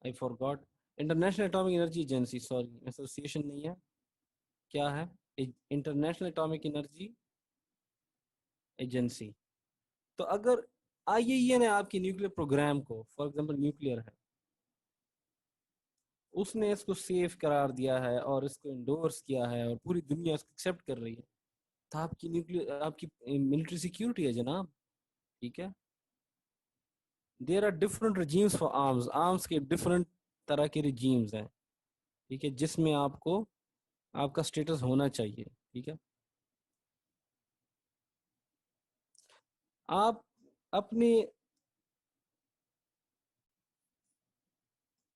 I forgot. International atomic energy agency, sorry association نہیں ہے. کیا ہے؟ International atomic energy agency. تو اگر IAEA نے آپ کی نیوکلیئر پروگرام کو، فار ایگزامپل نیوکلیئر ہے، اس نے اس کو سیف قرار دیا ہے اور اس کو انڈورس کیا ہے اور پوری دنیا اس کو ایکسیپٹ کر رہی ہے، تو آپ کی نیوکلیئر، آپ کی ملٹری سیکیورٹی ہے جناب. ٹھیک ہے. There are different regimes for arms. Arms کے ڈفرنٹ طرح کے رجیمز ہیں. ٹھیک ہے. جس میں آپ کو آپ کا سٹیٹس ہونا چاہیے. ٹھیک ہے. آپ اپنے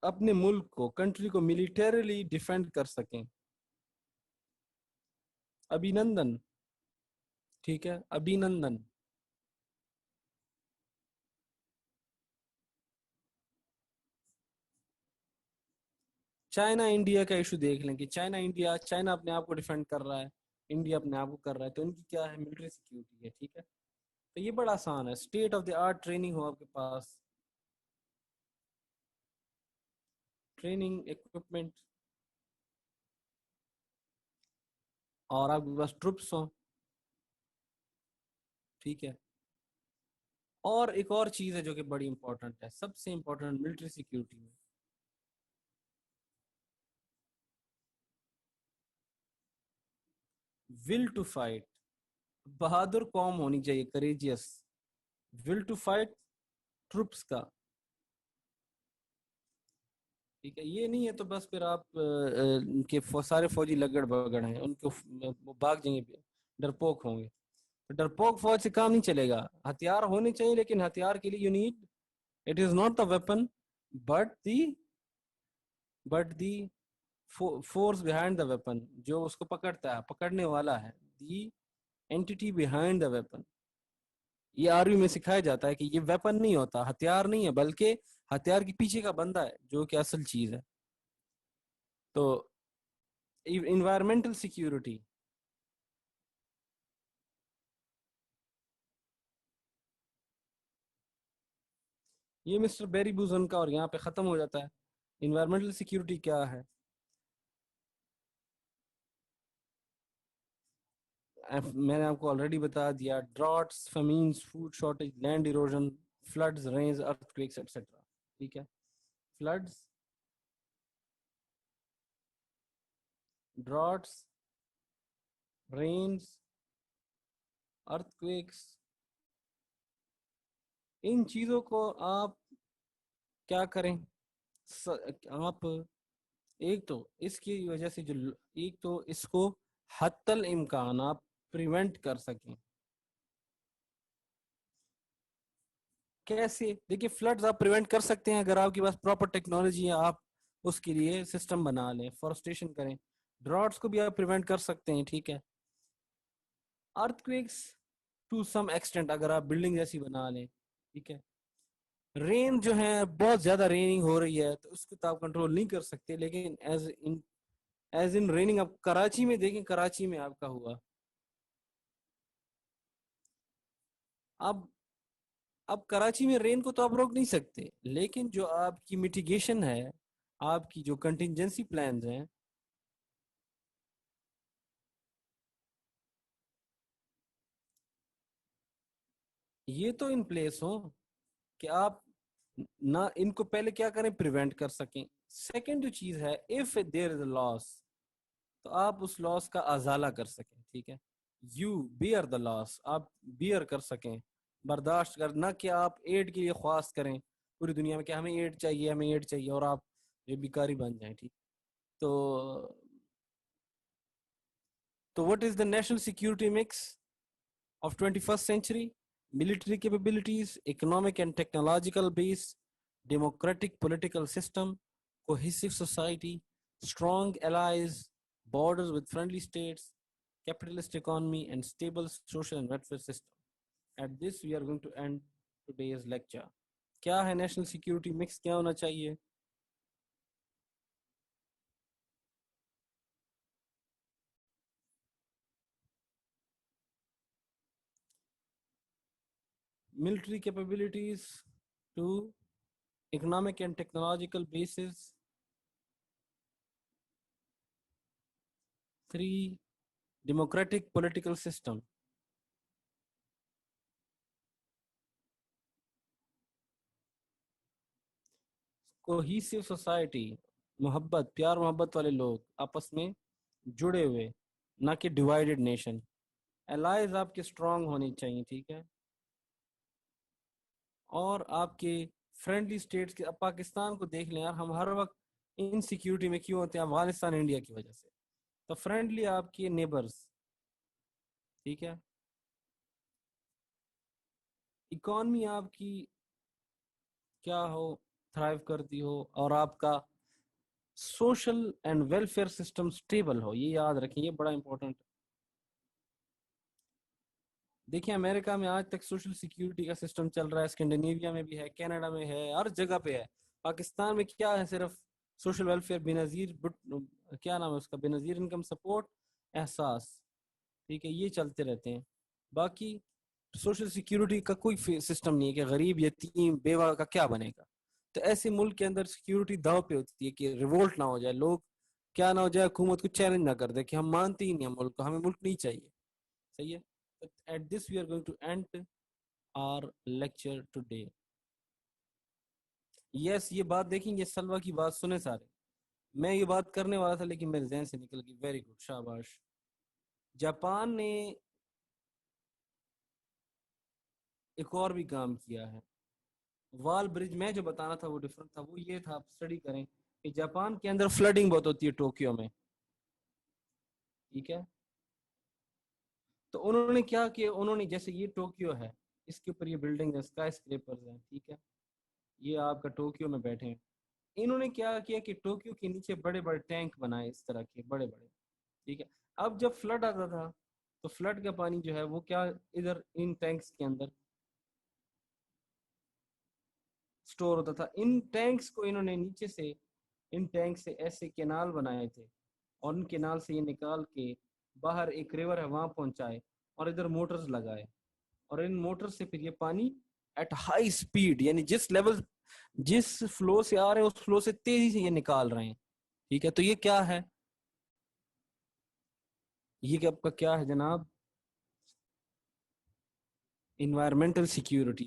اپنے ملک کو، کنٹری کو ملیٹریلی ڈیفینڈ کر سکیں. ابھینندن. ٹھیک ہے. ابھینندن. چائنا انڈیا کا ایشو دیکھ لیں کہ چائنا اپنے آپ کو ڈیفینڈ کر رہا ہے، انڈیا اپنے آپ کو کر رہا ہے، تو ان کی کیا ہے؟ ملٹری سیکیورٹی ہے. ٹھیک ہے. تو یہ بڑا آسان ہے. State of the art training ہو آپ کے پاس، ٹریننگ اکوپمنٹ، اور آپ کے پاس ٹروپس ہوں. ٹھیک ہے. اور ایک اور چیز ہے جو کہ بڑی امپورٹنٹ ہے، سب سے امپورٹنٹ ملٹری سیکیورٹی میں، ول ٹو فائٹ. بہادر قوم ہونی چاہیے، courageous. Will to fight troops کا. ٹھیک ہے. یہ نہیں ہے تو بس پھر آپ کے سارے فوجی لگڑ بگڑ ہیں، ان کو وہ بھاگ جائیں گے، ڈرپوک ہوں گے. ڈرپوک فوج سے کام نہیں چلے گا. ہتھیار ہونے چاہیے، لیکن ہتھیار کے لیے you need, it is not the weapon but the force behind the weapon, جو اس کو پکڑتا ہے، پکڑنے والا ہے، دی اینٹی بہائنڈ دا ویپن. یہ آرمی میں سکھایا جاتا ہے کہ یہ ویپن نہیں ہوتا، ہتھیار نہیں ہے، بلکہ ہتھیار کے پیچھے کا بندہ ہے جو کہ اصل چیز ہے. تو انوائرمنٹل سیکیورٹی، یہ مسٹر بیری بوزن کا، اور یہاں پہ ختم ہو جاتا ہے. انوائرمنٹل سیکیورٹی کیا ہے؟ میں نے آپ کو آلریڈی بتا دیا, droughts, famines, food shortage, land erosion, floods, rains, earth etcetera. ٹھیک ہے, فلڈز, ڈراٹس, رینز, ارتھ, ان چیزوں کو آپ کیا کریں, آپ ایک تو اس کی وجہ سے جو ایک تو اس کو حتی الامکان آپ پریونٹ کر سکیں. کیسے؟ دیکھیے فلڈز آپ پریونٹ کر سکتے ہیں اگر آپ کے پاس پراپر ٹیکنالوجی ہے, آپ اس کے لیے سسٹم بنا لیں, فورسٹیشن کریں. ڈراٹس کو بھی آپ پریونٹ کر سکتے ہیں, ٹھیک ہے. ارتھ کویکس ٹو سم ایکسٹینٹ اگر آپ بلڈنگ جیسی بنا لیں, ٹھیک ہے. رین جو ہے بہت زیادہ ریننگ ہو رہی ہے تو اس کو تو آپ کنٹرول نہیں کر سکتے, لیکن ایز ان ریننگ آپ کراچی میں دیکھیں, کراچی میں آپ کا ہوا. اب کراچی میں رین کو تو آپ روک نہیں سکتے, لیکن جو آپ کی میٹیگیشن ہے, آپ کی جو کنٹینجنسی پلانز ہیں, یہ تو ان پلیس ہوں کہ آپ نہ ان کو پہلے کیا کریں, پریونٹ کر سکیں. سیکنڈ جو چیز ہے, اف دیر از اے لاس, تو آپ اس لاس کا ازالہ کر سکیں, ٹھیک ہے. یو بیئر دا لاس, آپ بیئر کر سکیں, برداشت کر, نہ کہ آپ ایڈ کے لیے خواست کریں پوری دنیا میں کہ ہمیں ایڈ چاہیے, ہمیں ایڈ چاہیے, اور آپ یہ بیکاری بن جائیں, ٹھیک. تو what is the national security mix of 21st century? Military capabilities, economic and technological base, democratic political system, cohesive society, strong allies, borders with friendly states, capitalist economy, and stable social and welfare system. At this, we are going to end today's lecture. کیا ہے national security mix, کیا ہونا چاہیے؟ Military capabilities, 2, economic and technological bases, 3, democratic political system. Cohesive society, محبت, پیار محبت والے لوگ آپس میں جڑے ہوئے, نہ کہ ڈیوائیڈڈ نیشن. الائز آپ کے اسٹرانگ ہونی چاہیے, ٹھیک ہے. اور آپ کے فرینڈلی اسٹیٹس کے, اب پاکستان کو دیکھ لیں یار, ہم ہر وقت ان سیکیورٹی میں کیوں ہوتے ہیں؟ افغانستان انڈیا کی وجہ سے. تو فرینڈلی آپ کے نیبرز, ٹھیک ہے. اکانومی آپ کی کیا ہو, تھرائیو کرتی ہو, اور آپ کا social and welfare system stable ہو, یہ یاد رکھیں, یہ بڑا امپورٹنٹ. دیکھیں امریکہ میں آج تک سوشل سیکیورٹی کا سسٹم چل رہا ہے, اسکینڈینیویا میں بھی ہے, کینیڈا میں ہے, ہر جگہ پہ ہے. پاکستان میں کیا ہے؟ صرف سوشل ویلفیئر, بے نظیر, کیا نام ہے اس کا, بے نظیر انکم سپورٹ, احساس, ٹھیک ہے, یہ چلتے رہتے ہیں. باقی سوشل سیکیورٹی کا کوئی سسٹم نہیں ہے کہ غریب, یتیم, بیوہ کا کیا بنے گا. تو ایسے ملک کے اندر سیکیورٹی داؤ پہ ہوتی ہے کہ ریوولٹ نہ ہو جائے, لوگ کیا نہ ہو جائے, حکومت کو چیلنج نہ کر دے کہ ہم مانتے ہی نہیں ہیں ملک کو, ہمیں ملک نہیں چاہیے. صحیح ہے. At this we are going to end our lecture today. Yes, یہ بات دیکھیں, یہ سلوا کی بات سنیں سارے, میں یہ بات کرنے والا تھا لیکن میرے ذہن سے نکل گئی. ویری گڈ, شاباش. جاپان نے ایک اور بھی کام کیا ہے. وال برج, میں جو بتانا تھا وہ ڈفرنٹ تھا, وہ یہ تھا, آپ اسٹڈی کریں کہ جاپان کے اندر فلڈنگ بہت ہوتی ہے ٹوکیو میں, ٹھیک ہے. تو انہوں نے کیا کیا, انہوں نے جیسے یہ ٹوکیو ہے, اس کے اوپر یہ بلڈنگ ہے, اسکائی اسکریپرز ہیں, ٹھیک ہے, یہ آپ کا ٹوکیو میں بیٹھے ہیں. انہوں نے کیا کیا کہ ٹوکیو کے نیچے بڑے بڑے ٹینک بنائے, اس طرح کے بڑے بڑے, ٹھیک ہے. اب جب فلڈ آتا تھا تو فلڈ کا پانی جو ہے وہ کیا ادھر ان ٹینکس کے اندر سٹور ہوتا تھا. ان ٹینکس کو انہوں نے نیچے سے, ان ٹینک سے ایسے کینال بنائے تھے, اور ان کینال سے یہ نکال کے باہر ایک ریور ہے وہاں پہنچائے, اور ادھر موٹرز لگائے, اور ان موٹر سے پھر یہ پانی ایٹ ہائی سپیڈ, یعنی جس لیول, جس فلو سے آ رہے ہیں اس فلو سے تیزی سے یہ نکال رہے ہیں, ٹھیک ہے. تو یہ کیا ہے, یہ آپ کا کیا ہے جناب, environmental security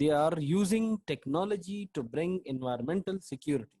they are using technology to bring environmental security.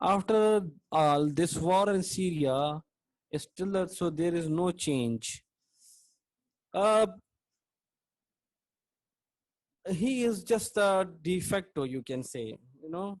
After all this war in Syria is still so there is no change. uh, he is just a de facto, you can say, you know.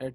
at